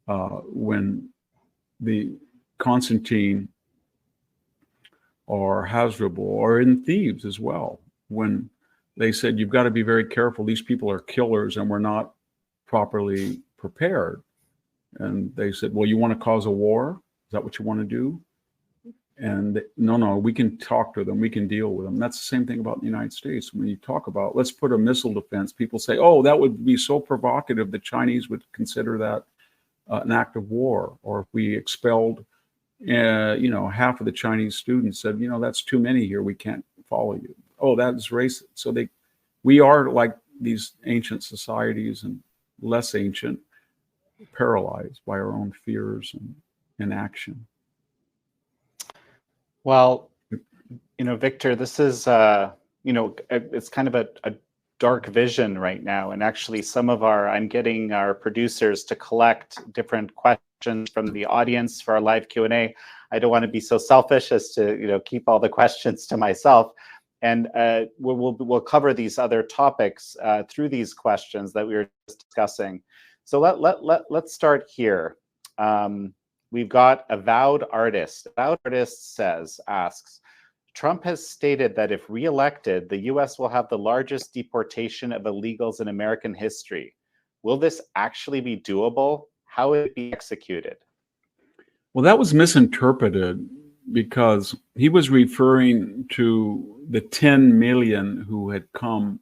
when the Constantine or Hasdrubal, or in Thebes as well, when they said, you've got to be very careful. These people are killers and we're not properly prepared. And they said, well, you want to cause a war? Is that what you want to do? And no, we can talk to them. We can deal with them. That's the same thing about the United States. When you talk about, let's put a missile defense, people say, oh, that would be so provocative. The Chinese would consider that an act of war. Or if we expelled, half of the Chinese students said, that's too many here. We can't follow you. Oh, that's racist. So we are like these ancient societies and less ancient, paralyzed by our own fears and inaction. Well, Victor, this is, it's kind of a dark vision right now. And actually I'm getting our producers to collect different questions from the audience for our live Q&A. I don't want to be so selfish as to, keep all the questions to myself. And we'll cover these other topics through these questions that we were just discussing. So let's start here. We've got Avowed Artist. Avowed Artist asks, Trump has stated that if reelected, the U.S. will have the largest deportation of illegals in American history. Will this actually be doable? How would it be executed? Well, that was misinterpreted because he was referring to the 10 million who had come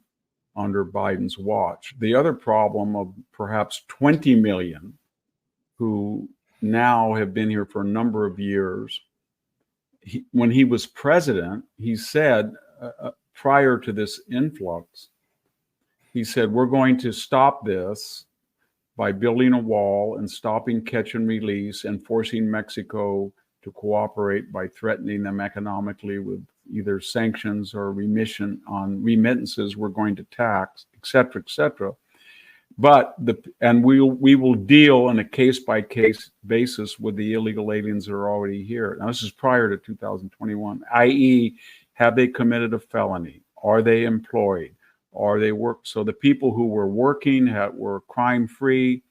under Biden's watch. The other problem of perhaps 20 million who now have been here for a number of years. When he was president, he said, prior to this influx, he said, we're going to stop this by building a wall and stopping catch and release and forcing Mexico to cooperate by threatening them economically with either sanctions or remittances we're going to tax, et cetera, et cetera. But we will deal on a case-by-case basis with the illegal aliens that are already here. Now, this is prior to 2021, i.e., have they committed a felony? Are they employed? Are they work? So the people who were working were crime-free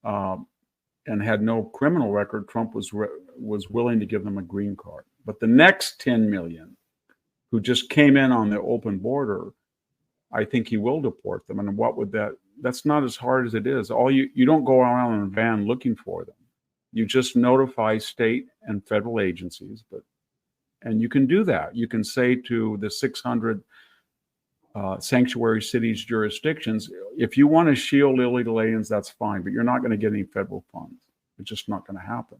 and had no criminal record. Trump was willing to give them a green card. But the next 10 million who just came in on the open border, I think he will deport them. And what would that's not as hard as it is. You don't go around in a van looking for them. You just notify state and federal agencies, and you can do that. You can say to the 600 sanctuary cities jurisdictions, if you want to shield illegal aliens, that's fine, but you're not going to get any federal funds. It's just not going to happen.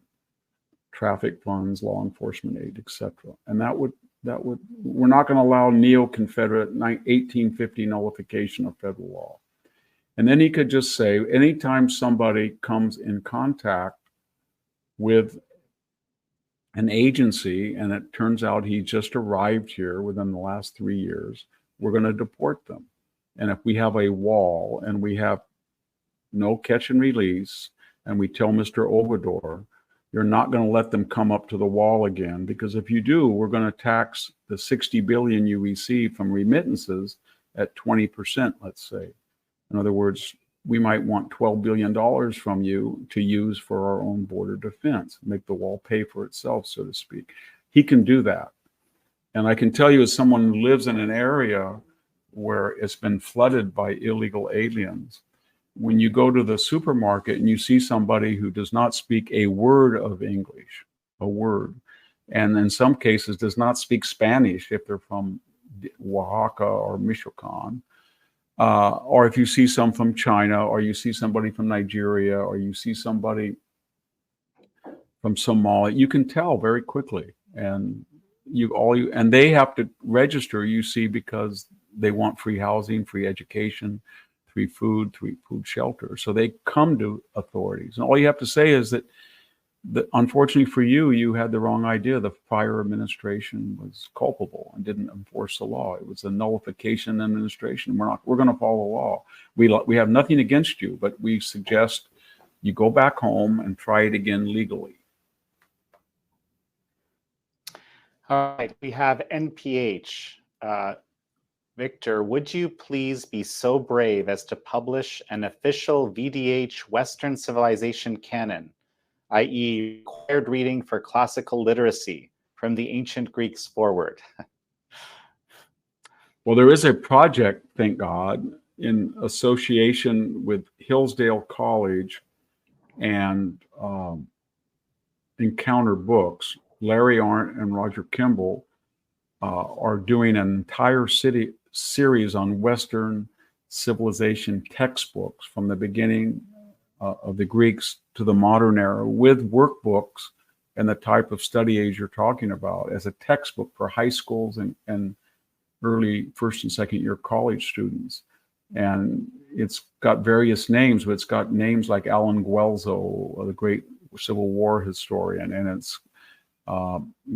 Traffic funds, law enforcement aid, etc. And that would we're not going to allow neo-Confederate 1850 nullification of federal law. And then he could just say, anytime somebody comes in contact with an agency and it turns out he just arrived here within the last 3 years, we're going to deport them. And if we have a wall and we have no catch and release, and we tell Mr. Obrador, you're not going to let them come up to the wall again, because if you do, we're going to tax the 60 billion you receive from remittances at 20%, let's say. In other words, we might want $12 billion from you to use for our own border defense, make the wall pay for itself, so to speak. He can do that. And I can tell you, as someone who lives in an area where it's been flooded by illegal aliens, when you go to the supermarket and you see somebody who does not speak a word of English, a word, and in some cases does not speak Spanish if they're from Oaxaca or Michoacan, or if you see some from China, or you see somebody from Nigeria, or you see somebody from Somalia, you can tell very quickly. And and they have to register, you see, because they want free housing, free education, free food shelter. So they come to authorities. And all you have to say is that unfortunately for you, you had the wrong idea. The prior administration was culpable and didn't enforce the law. It was a nullification administration. We're going to follow the law. We have nothing against you, but we suggest you go back home and try it again legally. All right, we have NPH. Victor, would you please be so brave as to publish an official VDH Western Civilization canon, i.e. required reading for classical literacy from the ancient Greeks forward? Well, there is a project, thank God, in association with Hillsdale College and Encounter Books. Larry Arndt and Roger Kimball are doing an entire series on Western civilization textbooks from the beginning of the Greeks to the modern era, with workbooks and the type of study aids you're talking about, as a textbook for high schools and early first and second year college students. And it's got various names, but it's got names like Alan Guelzo, the great Civil War historian, and it's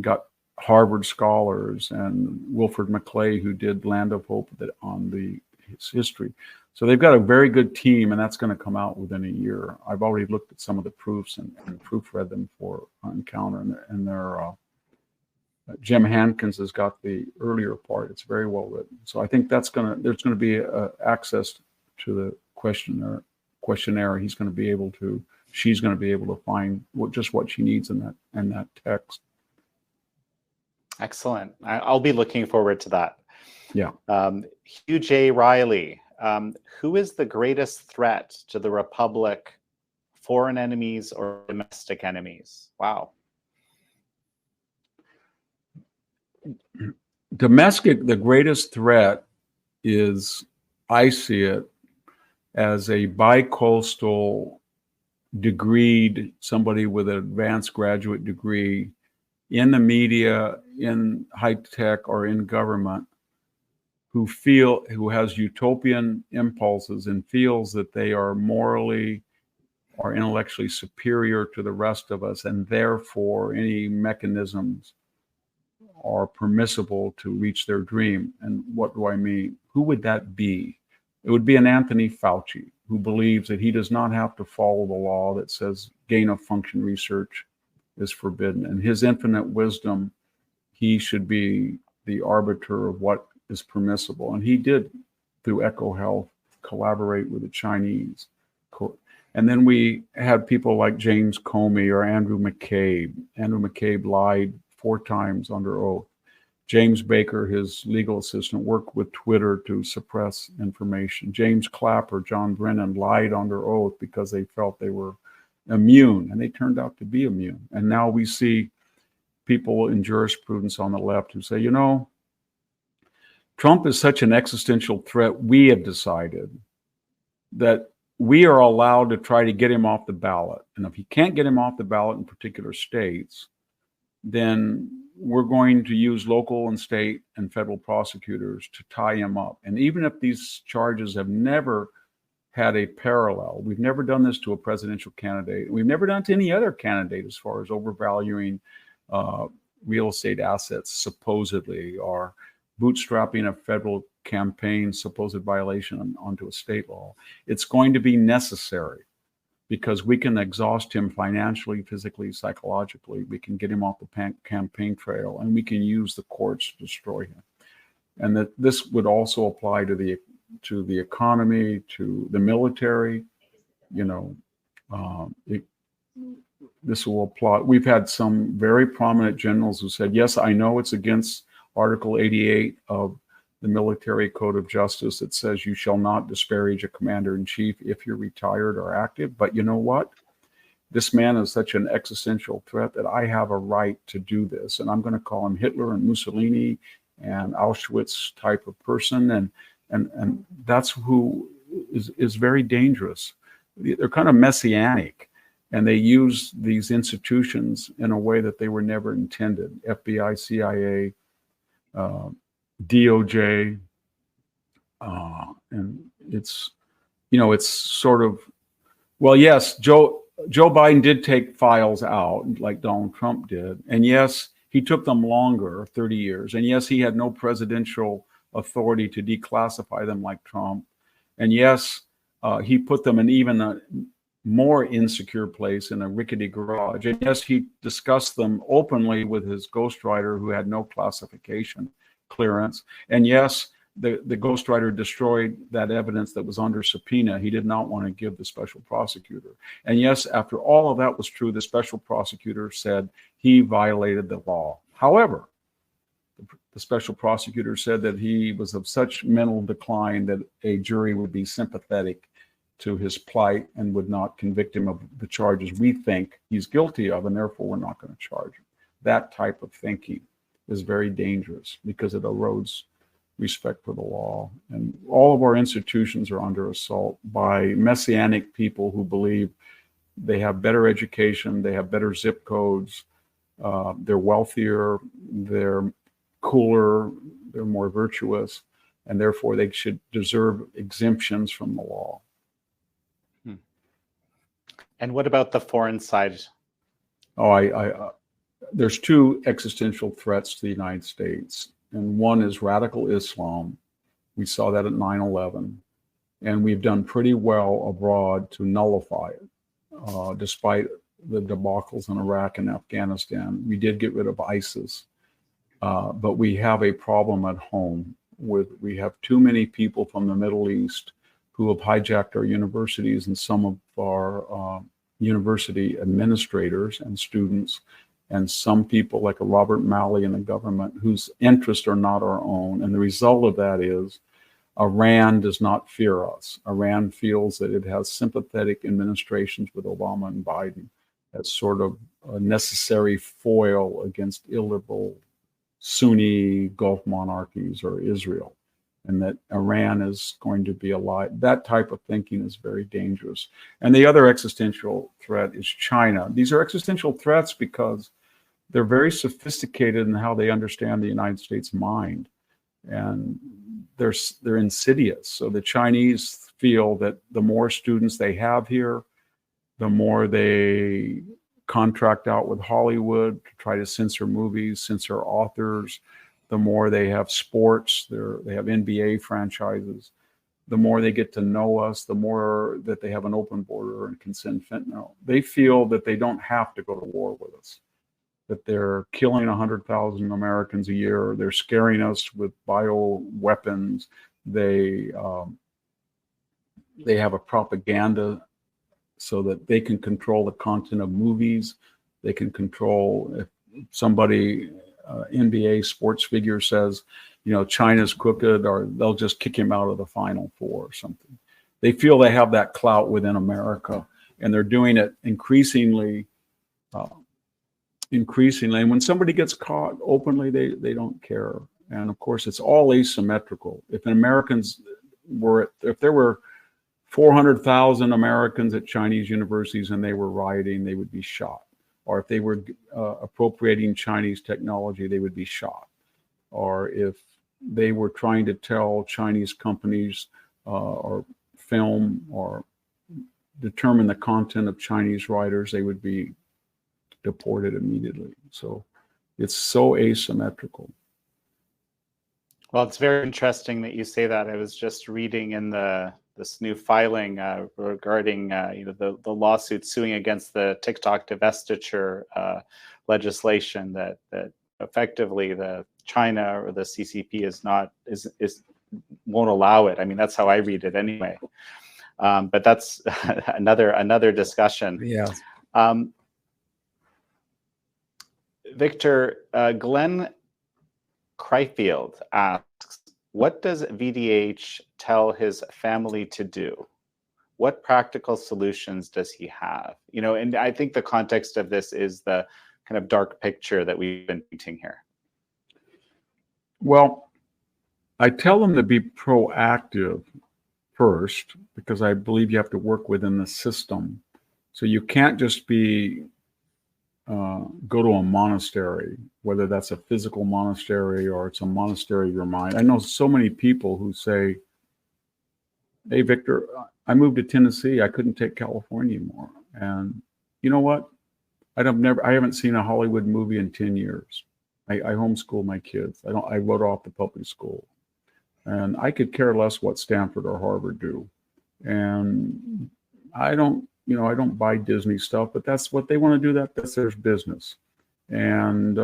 got Harvard scholars and Wilfred Maclay, who did Land of Hope on his history. So they've got a very good team, and that's going to come out within a year. I've already looked at some of the proofs and proofread them for Encounter, and they're Jim Hankins has got the earlier part. It's very well written. So I think there's going to be access to the questionnaire. She's going to be able to find what she needs in that text. Excellent. I'll be looking forward to that. Yeah. Hugh J. Riley, who is the greatest threat to the Republic, foreign enemies or domestic enemies? Wow. The greatest threat is, I see it as a bi-coastal degreed, somebody with an advanced graduate degree in the media, in high tech, or in government, who has utopian impulses and feels that they are morally or intellectually superior to the rest of us, and therefore any mechanisms are permissible to reach their dream. And what do I mean? Who would that be? It would be an Anthony Fauci, who believes that he does not have to follow the law that says gain of function research is forbidden. And his infinite wisdom, he should be the arbiter of what is permissible. And he did, through EcoHealth, collaborate with the Chinese. And then we had people like James Comey or Andrew McCabe. Andrew McCabe lied 4 times under oath. James Baker, his legal assistant, worked with Twitter to suppress information. James Clapper, John Brennan lied under oath because they felt they were immune, and they turned out to be immune. And now we see people in jurisprudence on the left who say, Trump is such an existential threat, we have decided that we are allowed to try to get him off the ballot. And if you can't get him off the ballot in particular states, then we're going to use local and state and federal prosecutors to tie him up. And even if these charges have never had a parallel, we've never done this to a presidential candidate. We've never done it to any other candidate as far as overvaluing real estate assets, supposedly, or bootstrapping a federal campaign supposed violation onto a state law. It's going to be necessary because we can exhaust him financially, physically, psychologically. We can get him off the campaign trail, and we can use the courts to destroy him. And that this would also apply to the economy, to the military. This will apply. We've had some very prominent generals who said, yes, I know it's against Article 88 of the military code of justice that says you shall not disparage a commander-in-chief if you're retired or active. But you know what? This man is such an existential threat that I have a right to do this. And I'm going to call him Hitler and Mussolini and Auschwitz type of person. And that's who is very dangerous. They're kind of messianic, and they use these institutions in a way that they were never intended. FBI, CIA, DOJ, and it's, it's sort of, well, yes, Joe Biden did take files out like Donald Trump did. And yes, he took them longer, 30 years. And yes, he had no presidential authority to declassify them like Trump. And yes, he put them in even a more insecure place in a rickety garage. And yes, he discussed them openly with his ghostwriter who had no classification clearance. And yes, the ghostwriter destroyed that evidence that was under subpoena. He did not want to give the special prosecutor. And yes, after all of that was true, the special prosecutor said he violated the law. However, the special prosecutor said that he was of such mental decline that a jury would be sympathetic to his plight and would not convict him of the charges we think he's guilty of, and therefore we're not going to charge him. That type of thinking is very dangerous because it erodes respect for the law. And all of our institutions are under assault by messianic people who believe they have better education, they have better zip codes, they're wealthier, they're cooler, they're more virtuous, and therefore they should deserve exemptions from the law. And what about the foreign side? Oh, there's two existential threats to the United States. And one is radical Islam. We saw that at 9/11. And we've done pretty well abroad to nullify it, despite the debacles in Iraq and Afghanistan. We did get rid of ISIS. But we have a problem at home. We have too many people from the Middle East who have hijacked our universities, and some of our university administrators and students, and some people like a Robert Malley in the government whose interests are not our own. And the result of that is Iran does not fear us. Iran feels that it has sympathetic administrations with Obama and Biden as sort of a necessary foil against illiberal Sunni Gulf monarchies or Israel, and that Iran is going to be alive. That type of thinking is very dangerous. And the other existential threat is China. These are existential threats because they're very sophisticated in how they understand the United States mind, and they're insidious. So the Chinese feel that the more students they have here, the more they contract out with Hollywood to try to censor movies, censor authors, the more they have sports, they have NBA franchises, the more they get to know us, the more that they have an open border and can send fentanyl. They feel that they don't have to go to war with us, that they're killing 100,000 Americans a year. They're scaring us with bioweapons. They have a propaganda so that they can control the content of movies. They can control if somebody, NBA sports figure says, China's crooked, or they'll just kick him out of the Final Four or something. They feel they have that clout within America, and they're doing it increasingly. And when somebody gets caught openly, they don't care. And of course, it's all asymmetrical. If there were 400,000 Americans at Chinese universities and they were rioting, they would be shot. Or if they were appropriating Chinese technology, they would be shot. Or if they were trying to tell Chinese companies or film or determine the content of Chinese writers, they would be deported immediately. So it's so asymmetrical. Well, it's very interesting that you say that. I was just reading in this new filing regarding the lawsuit suing against the TikTok divestiture legislation that effectively the China or the CCP won't allow it. I mean, that's how I read it anyway. But that's another discussion. Yeah. Victor, Glenn Cryfield asks, What does VDH tell his family to do? What practical solutions does he have? You know, and I think the context of this is the kind of dark picture that we've been painting here. Well, I tell them to be proactive first, because I believe you have to work within the system. So you can't just be go to a monastery, whether that's a physical monastery or it's a monastery of your mind. I know so many people who say, "Hey, Victor, I moved to Tennessee. I couldn't take California anymore." And you know what? I haven't seen a Hollywood movie in 10 years. I homeschool my kids. I wrote off the public school, and I could care less what Stanford or Harvard do. And I don't buy Disney stuff, but that's what they want to do. That's their business. And,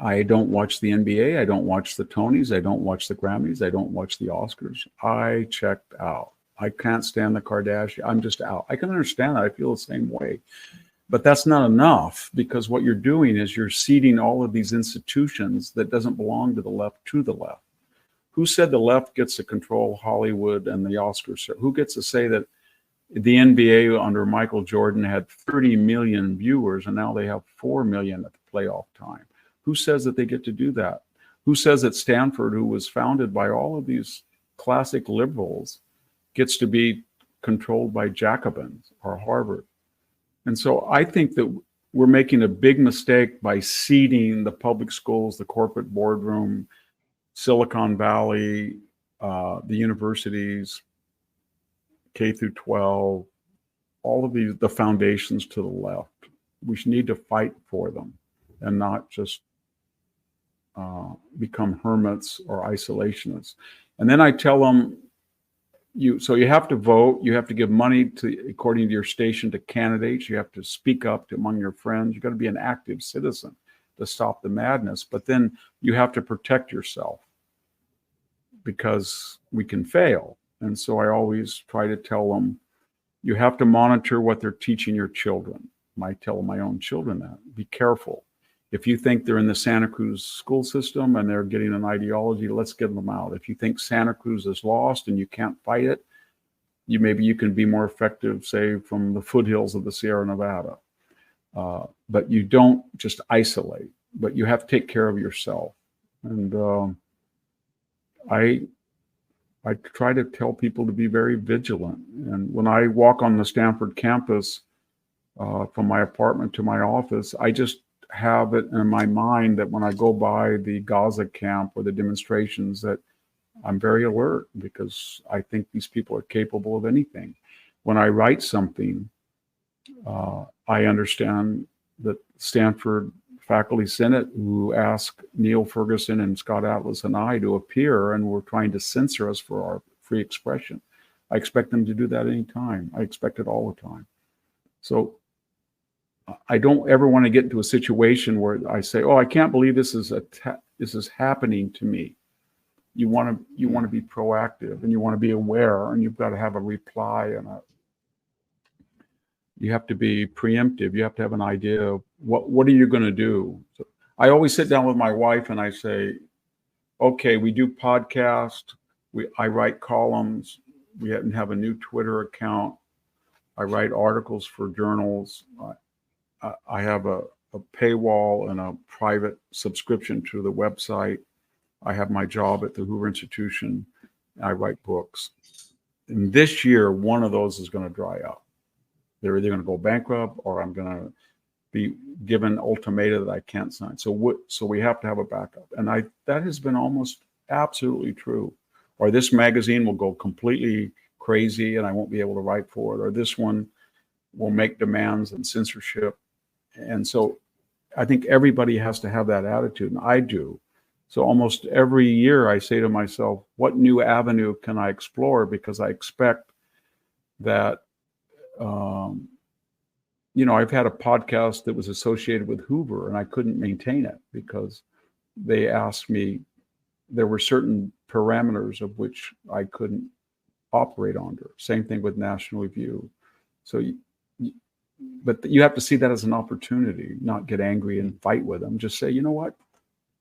I don't watch the NBA. I don't watch the Tonys. I don't watch the Grammys. I don't watch the Oscars. I checked out. I can't stand the Kardashians. I'm just out. I can understand that. I feel the same way. But that's not enough, because what you're doing is you're ceding all of these institutions that doesn't belong to the left to the left. Who said the left gets to control Hollywood and the Oscars? Who gets to say that the NBA under Michael Jordan had 30 million viewers and now they have 4 million at the playoff time? Who says that they get to do that? Who says that Stanford, who was founded by all of these classic liberals, gets to be controlled by Jacobins, or Harvard? And so I think that we're making a big mistake by ceding the public schools, the corporate boardroom, Silicon Valley, the universities, K through 12, all of the foundations to the left. We need to fight for them and not just become hermits or isolationists. And then I tell them, you have to vote. You have to give money to, according to your station, to candidates. You have to speak up among your friends. You've got to be an active citizen to stop the madness. But then you have to protect yourself, because we can fail. And so I always try to tell them, you have to monitor what they're teaching your children. I tell my own children that. Be careful. If you think they're in the Santa Cruz school system and they're getting an ideology, let's get them out. If you think Santa Cruz is lost and you can't fight it, maybe you can be more effective, say, from the foothills of the Sierra Nevada. But you don't just isolate, but you have to take care of yourself. And I try to tell people to be very vigilant. And when I walk on the Stanford campus from my apartment to my office, I just have it in my mind that when I go by the Gaza camp or the demonstrations, that I'm very alert, because I think these people are capable of anything. When I write something, I understand that Stanford Faculty Senate, who asked Neil Ferguson and Scott Atlas and I to appear and were trying to censor us for our free expression, I expect them to do that anytime. I expect it all the time. So I don't ever want to get into a situation where I say, "Oh, I can't believe this is happening to me." You want to be proactive, and you want to be aware, and you've got to have a reply, and you have to be preemptive. You have to have an idea of what are you going to do. So I always sit down with my wife and I say, "Okay, we do podcasts. I write columns. We have a new Twitter account. I write articles for journals. I have a paywall and a private subscription to the website. I have my job at the Hoover Institution. I write books. And this year, one of those is going to dry up. They're either going to go bankrupt, or I'm going to be given ultimata that I can't sign. So we have to have a backup. And that has been almost absolutely true. Or this magazine will go completely crazy and I won't be able to write for it. Or this one will make demands and censorship. And so I think everybody has to have that attitude, and I do. So almost every year I say to myself, what new avenue can I explore? Because I expect that, I've had a podcast that was associated with Hoover, and I couldn't maintain it because they asked me, there were certain parameters of which I couldn't operate under. Same thing with National Review. So but you have to see that as an opportunity, not get angry and fight with them. Just say, you know what,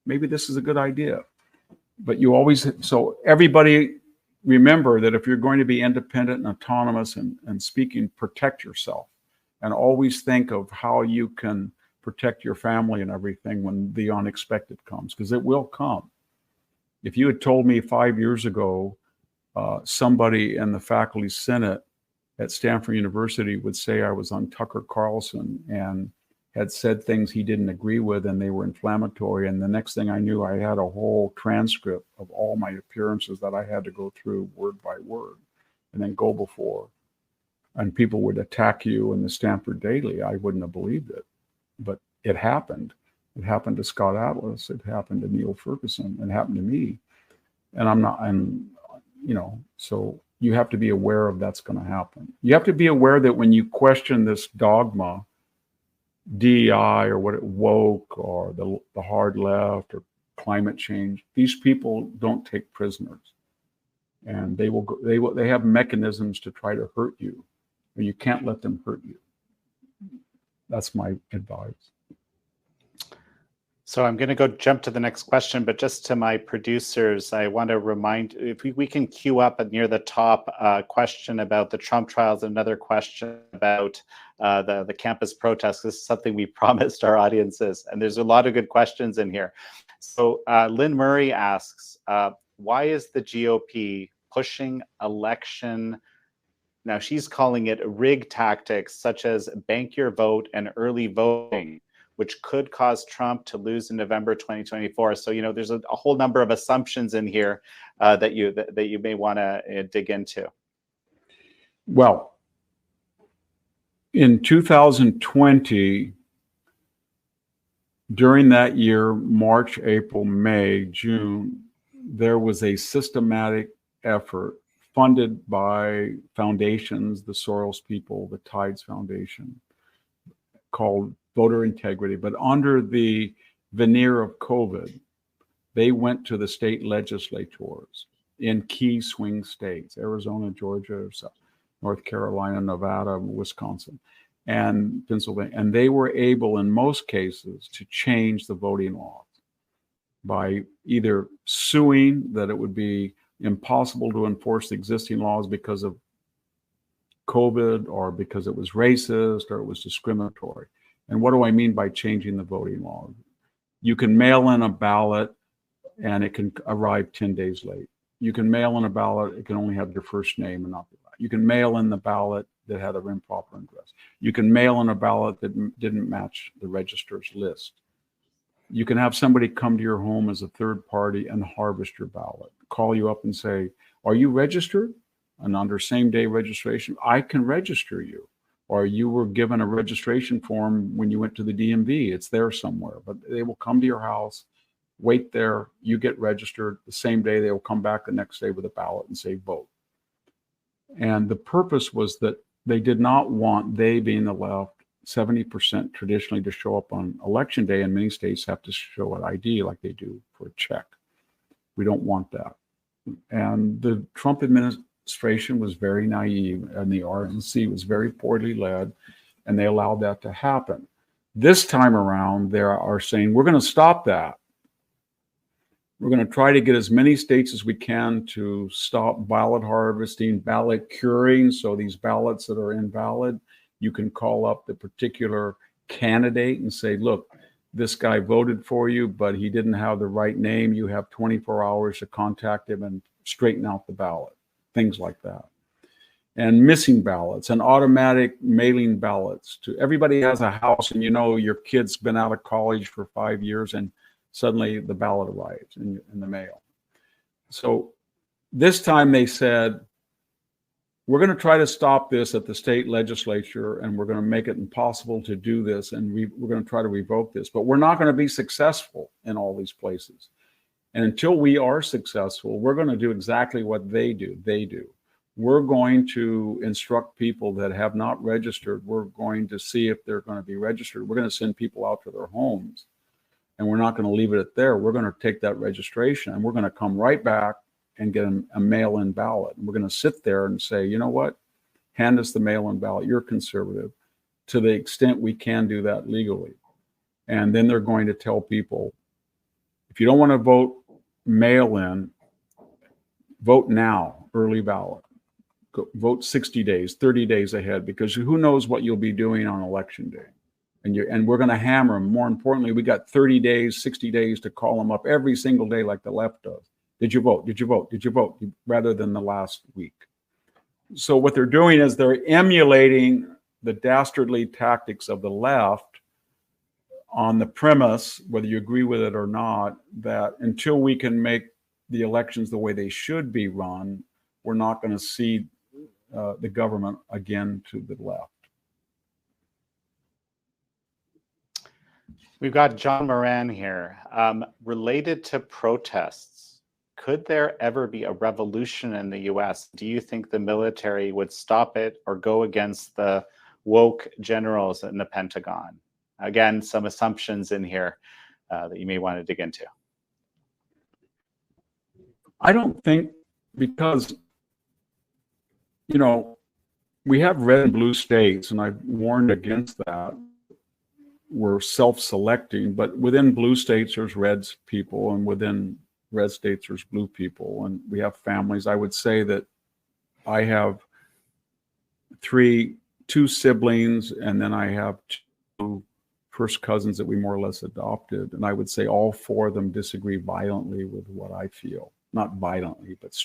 maybe this is a good idea. but you always, so everybody remember that if you're going to be independent and autonomous and speaking, protect yourself, and always think of how you can protect your family and everything when the unexpected comes, because it will come. If you had told me 5 years ago, somebody in the faculty senate at Stanford University would say I was on Tucker Carlson and had said things he didn't agree with and they were inflammatory, and the next thing I knew, I had a whole transcript of all my appearances that I had to go through word by word and then go before, and people would attack you in the Stanford Daily, I wouldn't have believed it. But it happened. It happened to Scott Atlas. It happened to Neil Ferguson. It happened to me. And so you have to be aware of that's going to happen. You have to be aware that when you question this dogma, DEI or what it woke or the hard left or climate change, these people don't take prisoners, and they have mechanisms to try to hurt you, and you can't let them hurt you. That's my advice. So I'm going to jump to the next question, but just to my producers, I want to remind, if we can queue up near the top a question about the Trump trials, another question about the campus protests. This is something we promised our audiences, and there's a lot of good questions in here. So Lynn Murray asks, why is the GOP pushing election? Now she's calling it rig tactics such as bank your vote and early voting, which could cause Trump to lose in November 2024. So, there's a whole number of assumptions in here that you may want to dig into. Well, in 2020, during that year, March, April, May, June, there was a systematic effort funded by foundations, the Soros people, the Tides Foundation, called voter integrity. But under the veneer of COVID, they went to the state legislatures in key swing states, Arizona, Georgia, North Carolina, Nevada, Wisconsin, and Pennsylvania. And they were able, in most cases, to change the voting laws by either suing that it would be impossible to enforce the existing laws because of COVID, or because it was racist, or it was discriminatory. And what do I mean by changing the voting law? You can mail in a ballot and it can arrive 10 days late. You can mail in a ballot, it can only have your first name and not the last. You can mail in the ballot that had an improper address. You can mail in a ballot that didn't match the registrar's list. You can have somebody come to your home as a third party and harvest your ballot, call you up and say, are you registered? And under same day registration, I can register you. Or you were given a registration form when you went to the DMV, it's there somewhere, but they will come to your house, wait there, you get registered. The same day, they will come back the next day with a ballot and say, vote. And the purpose was that they did not want, they being the left, 70% traditionally to show up on election day, and many states have to show an ID like they do for a check. We don't want that. And the Trump administration was very naive, and the RNC was very poorly led, and they allowed that to happen. This time around, they are saying, we're going to stop that. We're going to try to get as many states as we can to stop ballot harvesting, ballot curing. So these ballots that are invalid, you can call up the particular candidate and say, look, this guy voted for you, but he didn't have the right name. You have 24 hours to contact him and straighten out the ballot, things like that. And missing ballots and automatic mailing ballots to everybody has a house, and your kid's been out of college for 5 years and suddenly the ballot arrives in the mail. So this time they said, we're going to try to stop this at the state legislature, and we're going to make it impossible to do this, and we're going to try to revoke this, but we're not going to be successful in all these places. And until we are successful, we're going to do exactly what they do. We're going to instruct people that have not registered. We're going to see if they're going to be registered. We're going to send people out to their homes, and we're not going to leave it at there. We're going to take that registration, and we're going to come right back and get a mail-in ballot. And we're going to sit there and say, you know what? Hand us the mail-in ballot. You're conservative. To the extent we can do that legally. And then they're going to tell people, if you don't want to vote mail in, vote now, early ballot. Vote 60 days, 30 days ahead, because who knows what you'll be doing on election day. And we're going to hammer them. More importantly, we got 30 days, 60 days to call them up every single day like the left does. Did you vote? Did you vote? Did you vote? Rather than the last week. So what they're doing is they're emulating the dastardly tactics of the left on the premise, whether you agree with it or not, that until we can make the elections the way they should be run, we're not going to cede the government again to the left. We've got John Moran here. Related to protests, could there ever be a revolution in the US? Do you think the military would stop it or go against the woke generals in the Pentagon? Again, some assumptions in here that you may want to dig into. I don't think, because, you know, we have red and blue states, and I've warned against that. We're self-selecting, but within blue states, there's red people, and within red states, there's blue people, and we have families. I would say that I have two siblings, and then I have two first cousins that we more or less adopted. And I would say all four of them disagree violently with what I feel. Not violently, but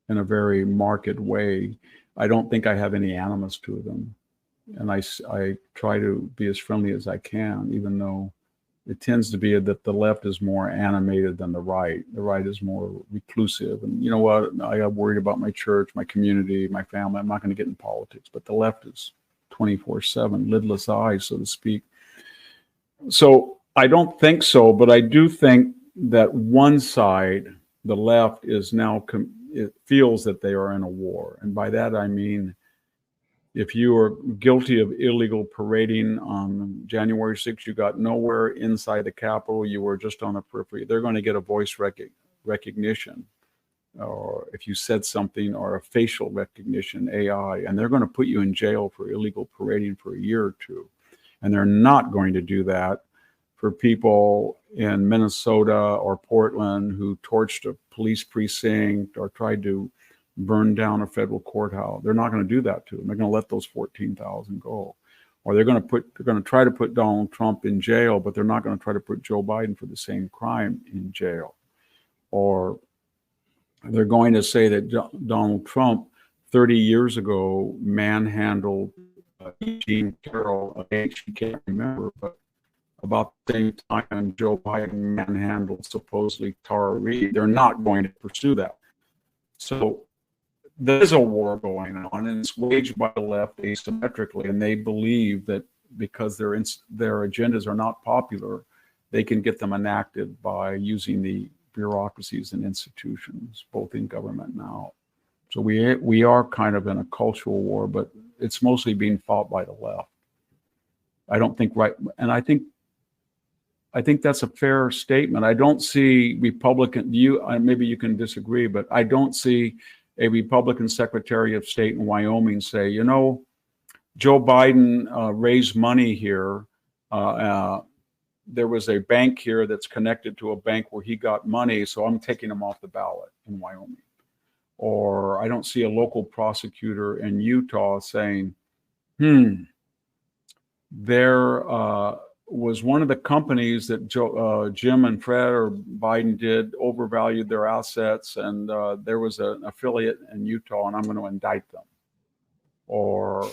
in a very marked way. I don't think I have any animus to them. And I try to be as friendly as I can, even though it tends to be that the left is more animated than the right. The right is more reclusive. And you know what? I got worried about my church, my community, my family. I'm not going to get in politics. But the left is 24/7, lidless eyes, so to speak. So I don't think so, but I do think that one side, the left, is now, it feels that they are in a war. And by that I mean, if you are guilty of illegal parading on January 6th, you got nowhere inside the Capitol, you were just on the periphery, they're going to get a voice recognition, or if you said something, or a facial recognition, AI, and they're going to put you in jail for illegal parading for a year or two. And they're not going to do that for people in Minnesota or Portland who torched a police precinct or tried to burn down a federal courthouse. They're not going to do that to them. They're going to let those 14,000 go. Or they're going to try to put Donald Trump in jail, but they're not going to try to put Joe Biden for the same crime in jail. Or they're going to say that Donald Trump 30 years ago manhandled Eugene Carroll, a date she can't remember, but about the same time Joe Biden manhandled supposedly Tara Reade. They're not going to pursue that. So there's a war going on, and it's waged by the left asymmetrically, and they believe that because their agendas are not popular, they can get them enacted by using the bureaucracies and institutions, both in government and out. So we are kind of in a cultural war, but it's mostly being fought by the left. I don't think and I think that's a fair statement. I don't see maybe you can disagree, but I don't see a Republican Secretary of State in Wyoming say, you know, Joe Biden raised money here. There was a bank here that's connected to a bank where he got money, so I'm taking him off the ballot in Wyoming. Or I don't see a local prosecutor in Utah saying, there was one of the companies that Jim and Fred or Biden did overvalued their assets, and there was an affiliate in Utah, and I'm going to indict them. Or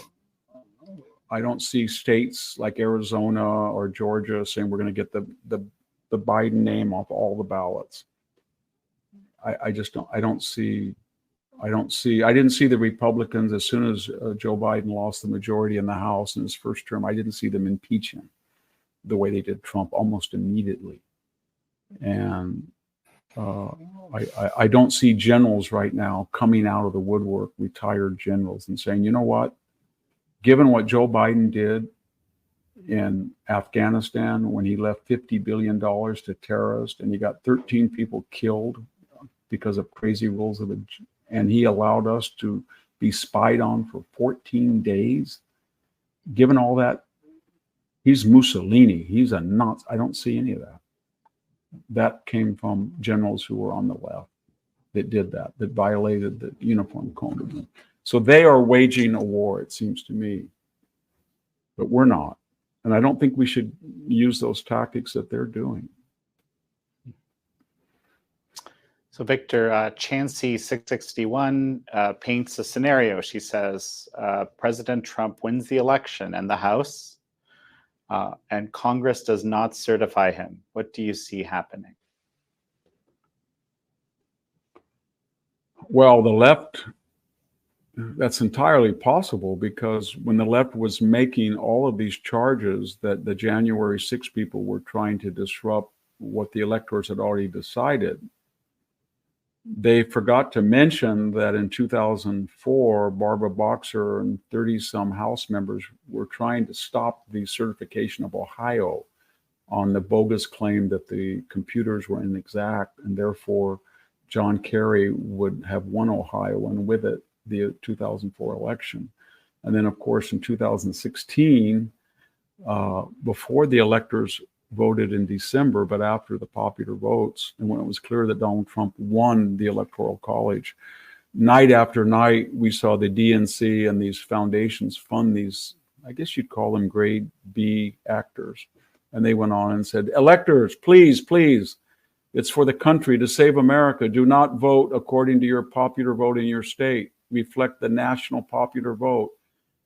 I don't see states like Arizona or Georgia saying we're going to get the Biden name off all the ballots. I just don't. I didn't see the Republicans, as soon as Joe Biden lost the majority in the House in his first term, I didn't see them impeach him the way they did Trump almost immediately. And I don't see generals right now coming out of the woodwork, retired generals, and saying, you know what, given what Joe Biden did in Afghanistan when he left $50 billion to terrorists and he got 13 people killed because of crazy rules and he allowed us to be spied on for 14 days, given all that, he's Mussolini. He's a nonce. I don't see any of that. that came from generals who were on the left that did that, that violated the Uniform Code. So they are waging a war, it seems to me, but we're not. And I don't think we should use those tactics that they're doing. So Victor, Chansey 661 paints a scenario. She says, President Trump wins the election and the House, and Congress does not certify him. What do you see happening? Well, the left, that's entirely possible, because when the left was making all of these charges that the January 6 people were trying to disrupt what the electors had already decided, they forgot to mention that in 2004, Barbara Boxer and 30-some House members were trying to stop the certification of Ohio on the bogus claim that the computers were inexact, and therefore John Kerry would have won Ohio, and with it, the 2004 election. And then, of course, in 2016, before the electors voted in December, but after the popular votes, and when it was clear that Donald Trump won the Electoral College, night after night, we saw the DNC and these foundations fund these, I guess you'd call them grade B actors. And they went on and said, electors, please, please, it's for the country, to save America. Do not vote according to your popular vote in your state. Reflect the national popular vote.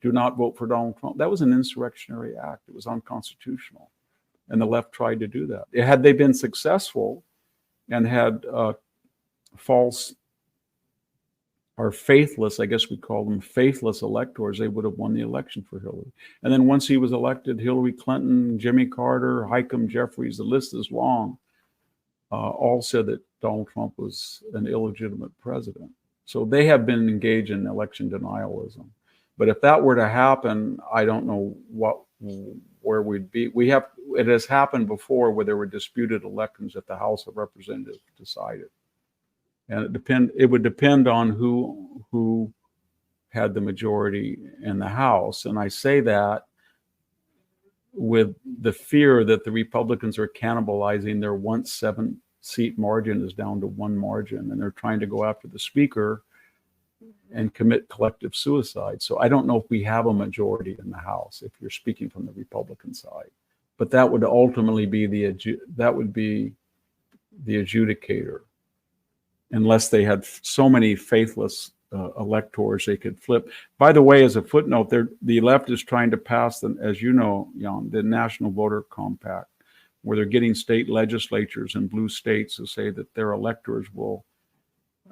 Do not vote for Donald Trump. That was an insurrectionary act. It was unconstitutional. And the left tried to do that. Had they been successful and had false or faithless, I guess we call them faithless electors, they would have won the election for Hillary. And then once he was elected, Hillary Clinton, Jimmy Carter, Hiram Jeffries, the list is long, all said that Donald Trump was an illegitimate president. So they have been engaged in election denialism. But if that were to happen, I don't know where we'd be. It has happened before where there were disputed elections that the House of Representatives decided. And it would depend on who had the majority in the House. And I say that with the fear that the Republicans are cannibalizing their once 7-seat margin is down to 1 margin, and they're trying to go after the Speaker and commit collective suicide. So I don't know if we have a majority in the House, if you're speaking from the Republican side. But that would ultimately be the adjudicator, unless they had so many faithless electors they could flip. By the way, as a footnote, the left is trying to pass, as you know, Jan, the National Voter Compact, where they're getting state legislatures in blue states to say that their electors will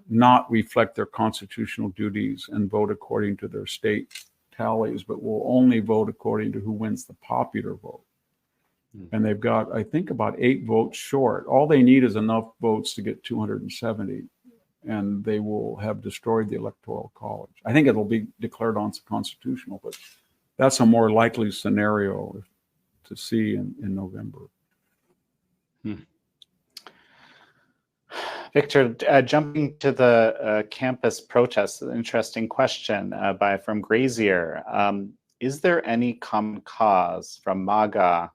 not reflect their constitutional duties and vote according to their state tallies, but will only vote according to who wins the popular vote. And they've got, I think, about 8 votes short. All they need is enough votes to get 270, and they will have destroyed the Electoral College. I think it'll be declared unconstitutional, but that's a more likely scenario to see in November. Victor, jumping to the campus protests, an interesting question from Grazier. Is there any common cause from MAGA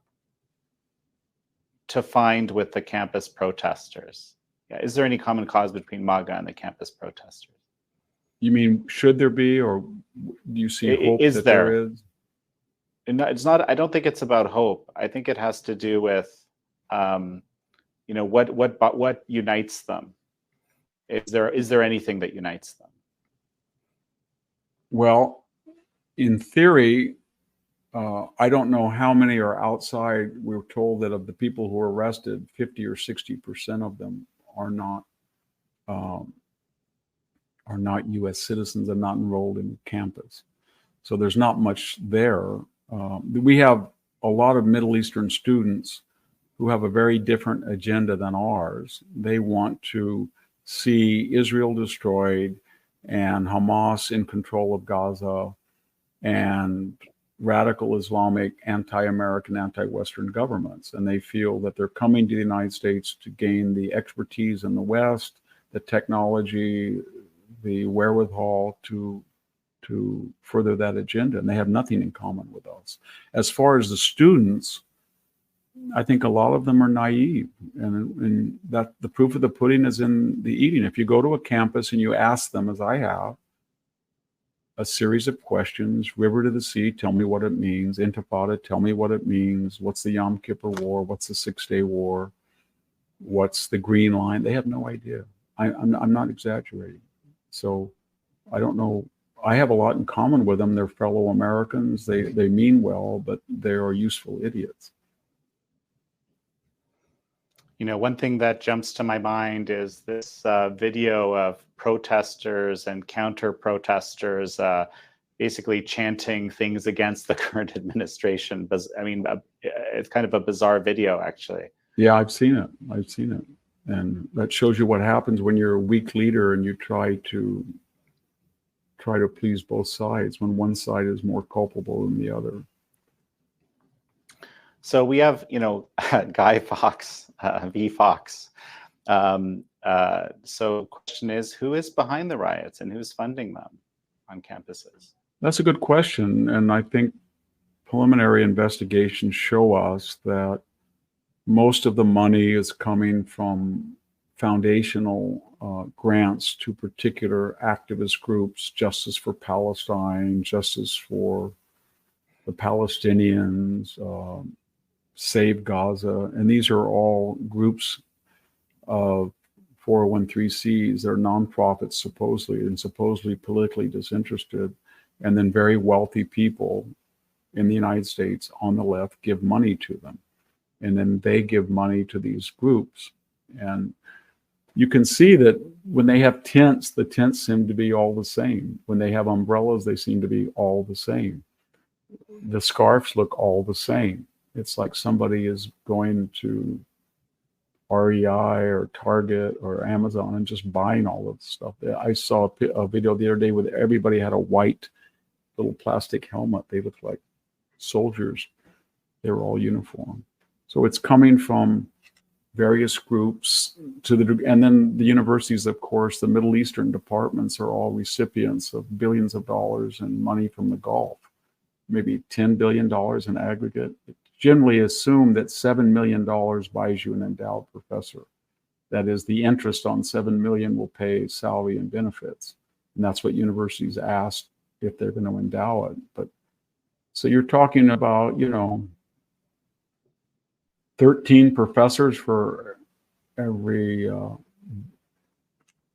to find with the campus protesters? Yeah, is there any common cause between MAGA and the campus protesters? You mean, should there be, or do you see hope that there is? It's not. I don't think it's about hope. I think it has to do with, what unites them. Is there anything that unites them? Well, in theory, I don't know how many are outside. We were told that of the people who were arrested, 50 or 60% of them are not U.S. citizens and not enrolled in campus. So there's not much there. We have a lot of Middle Eastern students who have a very different agenda than ours. They want to see Israel destroyed and Hamas in control of Gaza and radical Islamic, anti-American, anti-Western governments. And they feel that they're coming to the United States to gain the expertise in the West, the technology, the wherewithal to further that agenda. And they have nothing in common with us. As far as the students, I think a lot of them are naive, and that the proof of the pudding is in the eating. If you go to a campus and you ask them, as I have, a series of questions: river to the sea, tell me what it means; intifada, tell me what it means; what's the Yom Kippur War; what's the Six-Day War; what's the Green Line? They have no idea. I'm not exaggerating. So I don't know. I have a lot in common with them. They're fellow Americans. They mean well, but they are useful idiots. You know, one thing that jumps to my mind is this video of protesters and counter-protesters basically chanting things against the current administration. But I mean, it's kind of a bizarre video, actually. Yeah, I've seen it. I've seen it. And that shows you what happens when you're a weak leader and you try to please both sides when one side is more culpable than the other. So we have, you know, Guy Fawkes, V. Fawkes. So question is, who is behind the riots and who's funding them on campuses? That's a good question. And I think preliminary investigations show us that most of the money is coming from foundational grants to particular activist groups: Justice for Palestine, Justice for the Palestinians, Save Gaza. And these are all groups of 401(c)(3)s. They're nonprofits, supposedly politically disinterested. And then very wealthy people in the United States on the left give money to them. And then they give money to these groups. And you can see that when they have tents, the tents seem to be all the same. When they have umbrellas, they seem to be all the same. The scarves look all the same. It's like somebody is going to REI or Target or Amazon and just buying all of the stuff. I saw a video the other day where everybody had a white little plastic helmet. They looked like soldiers. They were all uniform. So it's coming from various groups and then the universities, of course, the Middle Eastern departments are all recipients of billions of dollars in money from the Gulf, maybe $10 billion in aggregate. It's generally assumed that $7 million buys you an endowed professor. That is, the interest on $7 million will pay salary and benefits. And that's what universities ask if they're going to endow it. But so you're talking about, 13 professors for every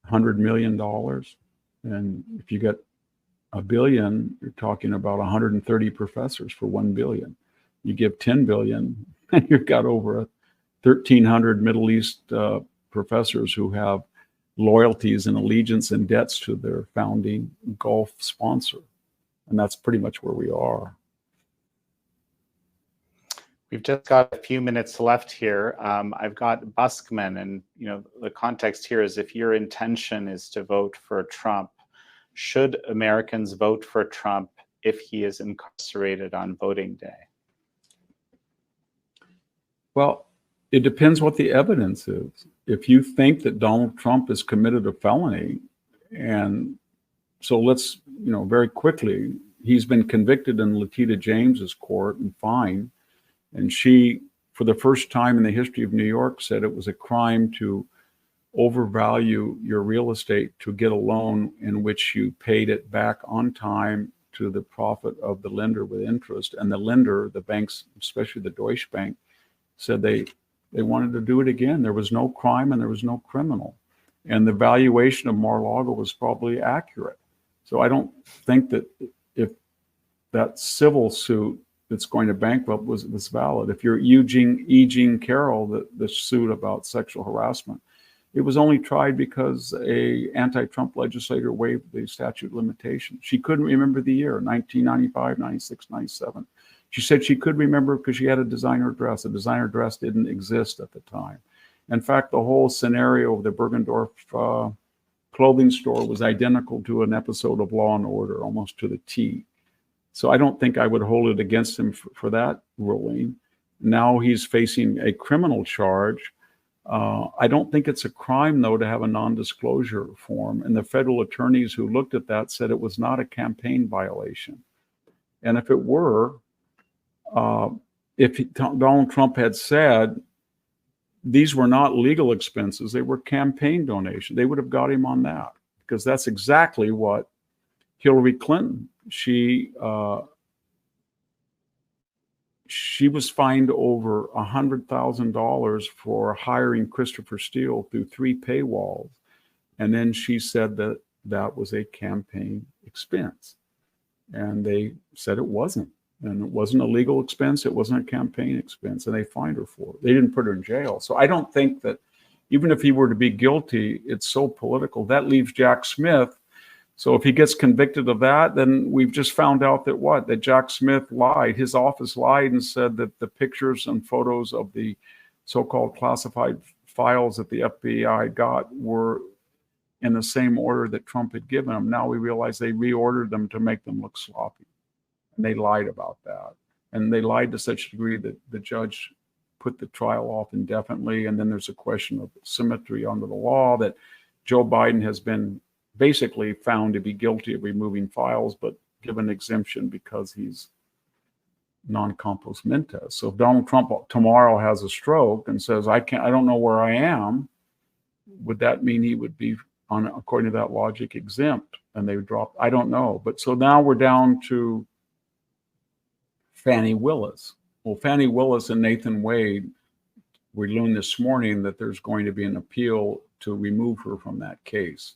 $100 million. And if you get $1 billion, you're talking about 130 professors for $1 billion. You give 10 billion, and you've got over 1,300 Middle East professors who have loyalties and allegiance and debts to their founding Gulf sponsor. And that's pretty much where we are. We've just got a few minutes left here. I've got Buskman, and the context here is if your intention is to vote for Trump, should Americans vote for Trump if he is incarcerated on voting day? Well, it depends what the evidence is. If you think that Donald Trump has committed a felony, and so let's, very quickly, he's been convicted in Letitia James's court and fined. And she, for the first time in the history of New York, said it was a crime to overvalue your real estate to get a loan in which you paid it back on time to the profit of the lender with interest. And the lender, the banks, especially the Deutsche Bank, said they wanted to do it again. There was no crime and there was no criminal. And the valuation of Mar-a-Lago was probably accurate. So I don't think that if that civil suit that's going to bankrupt was valid. If you're E. Jean Carroll, the suit about sexual harassment, it was only tried because a anti-Trump legislator waived the statute of limitations. She couldn't remember the year, 1995, 96, 97. She said she could remember because she had a designer dress. A designer dress didn't exist at the time. In fact, the whole scenario of the Bergendorf clothing store was identical to an episode of Law and Order, almost to the T. So I don't think I would hold it against him for that ruling. Now he's facing a criminal charge. I don't think it's a crime, though, to have a non-disclosure form. And the federal attorneys who looked at that said it was not a campaign violation. And if it were, if Donald Trump had said these were not legal expenses, they were campaign donations, they would have got him on that, because that's exactly what Hillary Clinton, she was fined over $100,000 for hiring Christopher Steele through 3 paywalls. And then she said that that was a campaign expense. And they said it wasn't. And it wasn't a legal expense. It wasn't a campaign expense. And they fined her for it. They didn't put her in jail. So I don't think that even if he were to be guilty, it's so political. That leaves Jack Smith. So if he gets convicted of that, then we've just found out that that Jack Smith lied. His office lied and said that the pictures and photos of the so-called classified files that the FBI got were in the same order that Trump had given them. Now we realize they reordered them to make them look sloppy. And they lied about that. And they lied to such a degree that the judge put the trial off indefinitely. And then there's a question of symmetry under the law that Joe Biden has been basically found to be guilty of removing files, but given exemption because he's non compos mentis. So if Donald Trump tomorrow has a stroke and says, I don't know where I am, would that mean he would be, according to that logic, exempt? And they would drop, I don't know. But so now we're down to Fani Willis. Well, Fani Willis and Nathan Wade, we learned this morning that there's going to be an appeal to remove her from that case.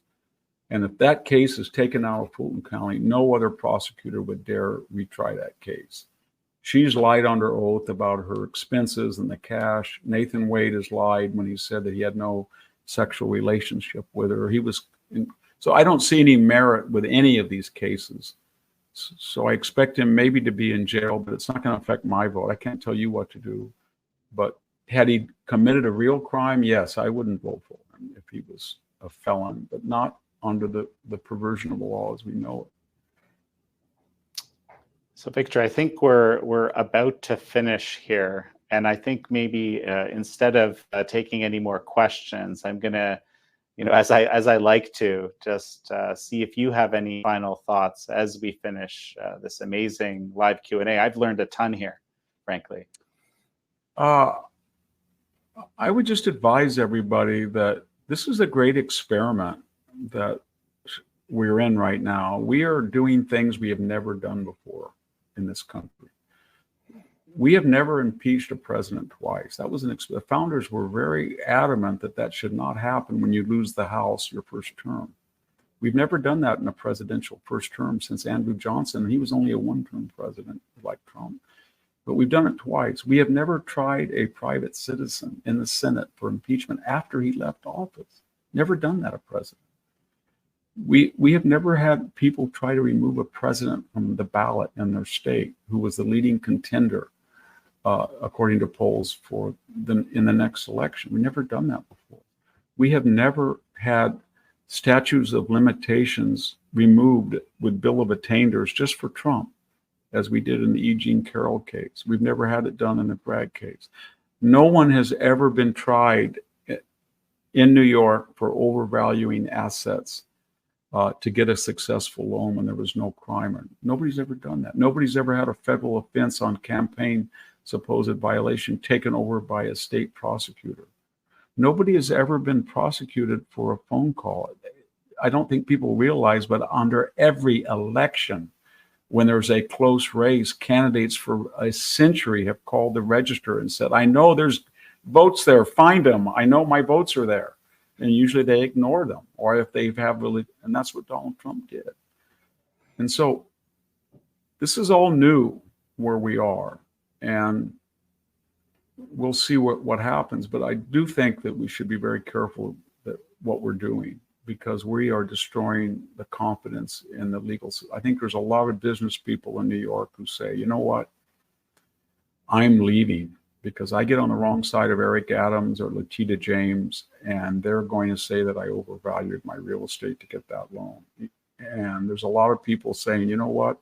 And if that case is taken out of Fulton County, no other prosecutor would dare retry that case. She's lied under oath about her expenses and the cash. Nathan Wade has lied when he said that he had no sexual relationship with her. So I don't see any merit with any of these cases. So I expect him maybe to be in jail, but it's not going to affect my vote. I can't tell you what to do. But had he committed a real crime, yes, I wouldn't vote for him if he was a felon, but not under the perversion of the law as we know it. So Victor, I think we're about to finish here. And I think maybe instead of taking any more questions, I'm going to, as I like to, just see if you have any final thoughts as we finish this amazing live Q&A. I've learned a ton here, frankly. I would just advise everybody that this is a great experiment that we're in right now. We are doing things we have never done before in this country. We have never impeached a president twice. That was the founders were very adamant that that should not happen when you lose the House your first term. We've never done that in a presidential first term since Andrew Johnson. He was only a one-term president like Trump. But we've done it twice. We have never tried a private citizen in the Senate for impeachment after he left office. Never done that, a president. We have never had people try to remove a president from the ballot in their state who was the leading contender, according to polls, in the next election. We've never done that before. We have never had statutes of limitations removed with bill of attainders just for Trump, as we did in the E. Jean Carroll case. We've never had it done in the Bragg case. No one has ever been tried in New York for overvaluing assets to get a successful loan when there was no crime. Nobody's ever done that. Nobody's ever had a federal offense on campaign supposed violation taken over by a state prosecutor. Nobody has ever been prosecuted for a phone call. I don't think people realize, but under every election, when there's a close race, candidates for a century have called the register and said, I know there's votes there, find them. I know my votes are there. And usually they ignore them, or if they have really, and that's what Donald Trump did. And so this is all new where we are, and we'll see what happens. But I do think that we should be very careful that what we're doing, because we are destroying the confidence in the legal system. I think there's a lot of business people in New York who say, you know what, I'm leaving because I get on the wrong side of Eric Adams or Letitia James, and they're going to say that I overvalued my real estate to get that loan. And there's a lot of people saying, you know what,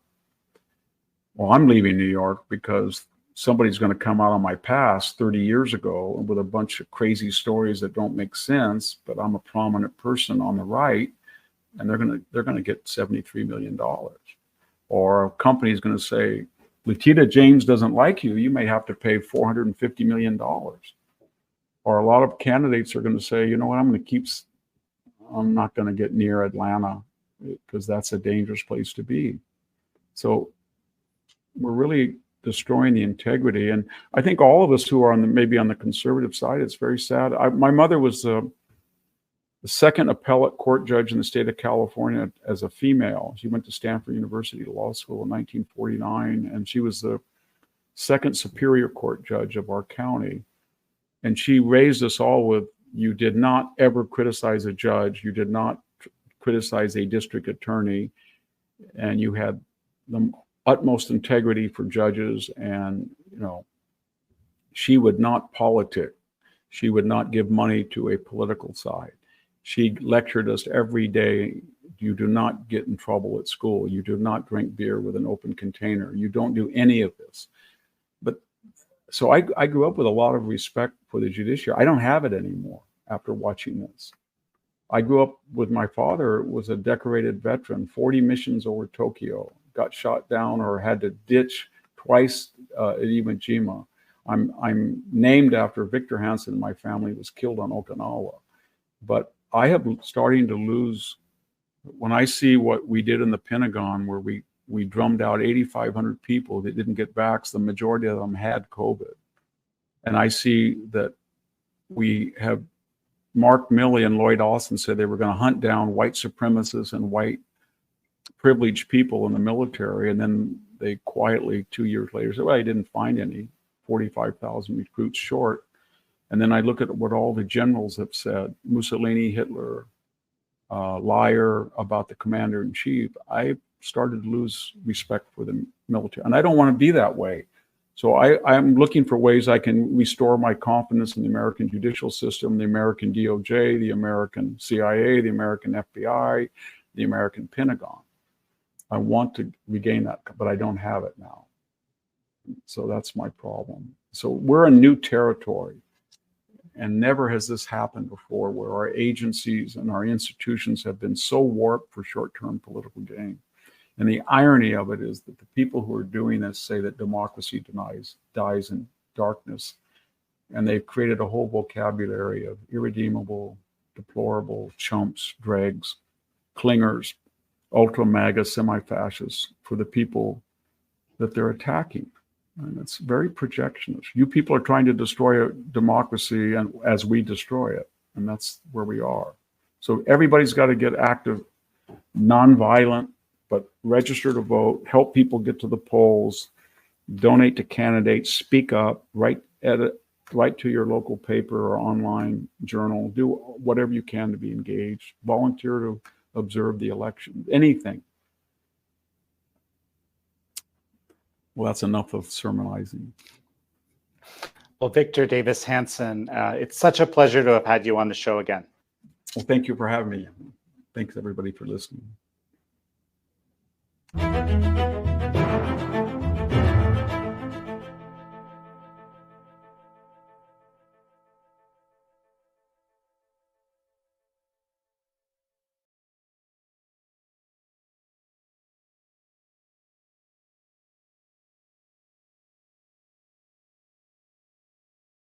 well, I'm leaving New York because somebody's going to come out on my past 30 years ago with a bunch of crazy stories that don't make sense, but I'm a prominent person on the right, and they're going to get $73 million. Or a company is going to say, Letitia James doesn't like you, you may have to pay $450 million. Or a lot of candidates are going to say, you know what, I'm not going to get near Atlanta because that's a dangerous place to be. So we're really destroying the integrity. And I think all of us who are maybe on the conservative side, it's very sad. My mother was the second appellate court judge in the state of California as a female. She went to Stanford University Law School in 1949, and she was the second superior court judge of our county. And she raised us all with, you did not ever criticize a judge, you did not criticize a district attorney, and you had the utmost integrity for judges. And, you know, she would not politic. She would not give money to a political side. She lectured us every day. You do not get in trouble at school. You do not drink beer with an open container. You don't do any of this. But so I grew up with a lot of respect for the judiciary. I don't have it anymore after watching this. I grew up with my father, was a decorated veteran, 40 missions over Tokyo, got shot down or had to ditch twice at Iwo Jima. I'm named after Victor Hanson. My family was killed on Okinawa. But I have starting to lose, when I see what we did in the Pentagon, where we drummed out 8,500 people that didn't get vaxxed, the majority of them had COVID. And I see that we have, Mark Milley and Lloyd Austin said they were going to hunt down white supremacists and white privileged people in the military. And then they quietly, 2 years later, said, well, I didn't find any, 45,000 recruits short. And then I look at what all the generals have said, Mussolini, Hitler, liar about the commander in chief. I started to lose respect for the military. And I don't want to be that way. So I'm looking for ways I can restore my confidence in the American judicial system, the American DOJ, the American CIA, the American FBI, the American Pentagon. I want to regain that, but I don't have it now. So that's my problem. So we're in new territory. And never has this happened before, where our agencies and our institutions have been so warped for short-term political gain. And the irony of it is that the people who are doing this say that democracy dies in darkness. And they've created a whole vocabulary of irredeemable, deplorable, chumps, dregs, clingers, ultra-MAGA, semi-fascists for the people that they're attacking. And it's very projectionist. You people are trying to destroy a democracy and as we destroy it. And that's where we are. So everybody's got to get active, nonviolent, but register to vote, help people get to the polls, donate to candidates, speak up, write to your local paper or online journal, do whatever you can to be engaged, volunteer to observe the election, anything. Well, that's enough of sermonizing. Well, Victor Davis Hanson, it's such a pleasure to have had you on the show again. Well, thank you for having me. Thanks, everybody, for listening.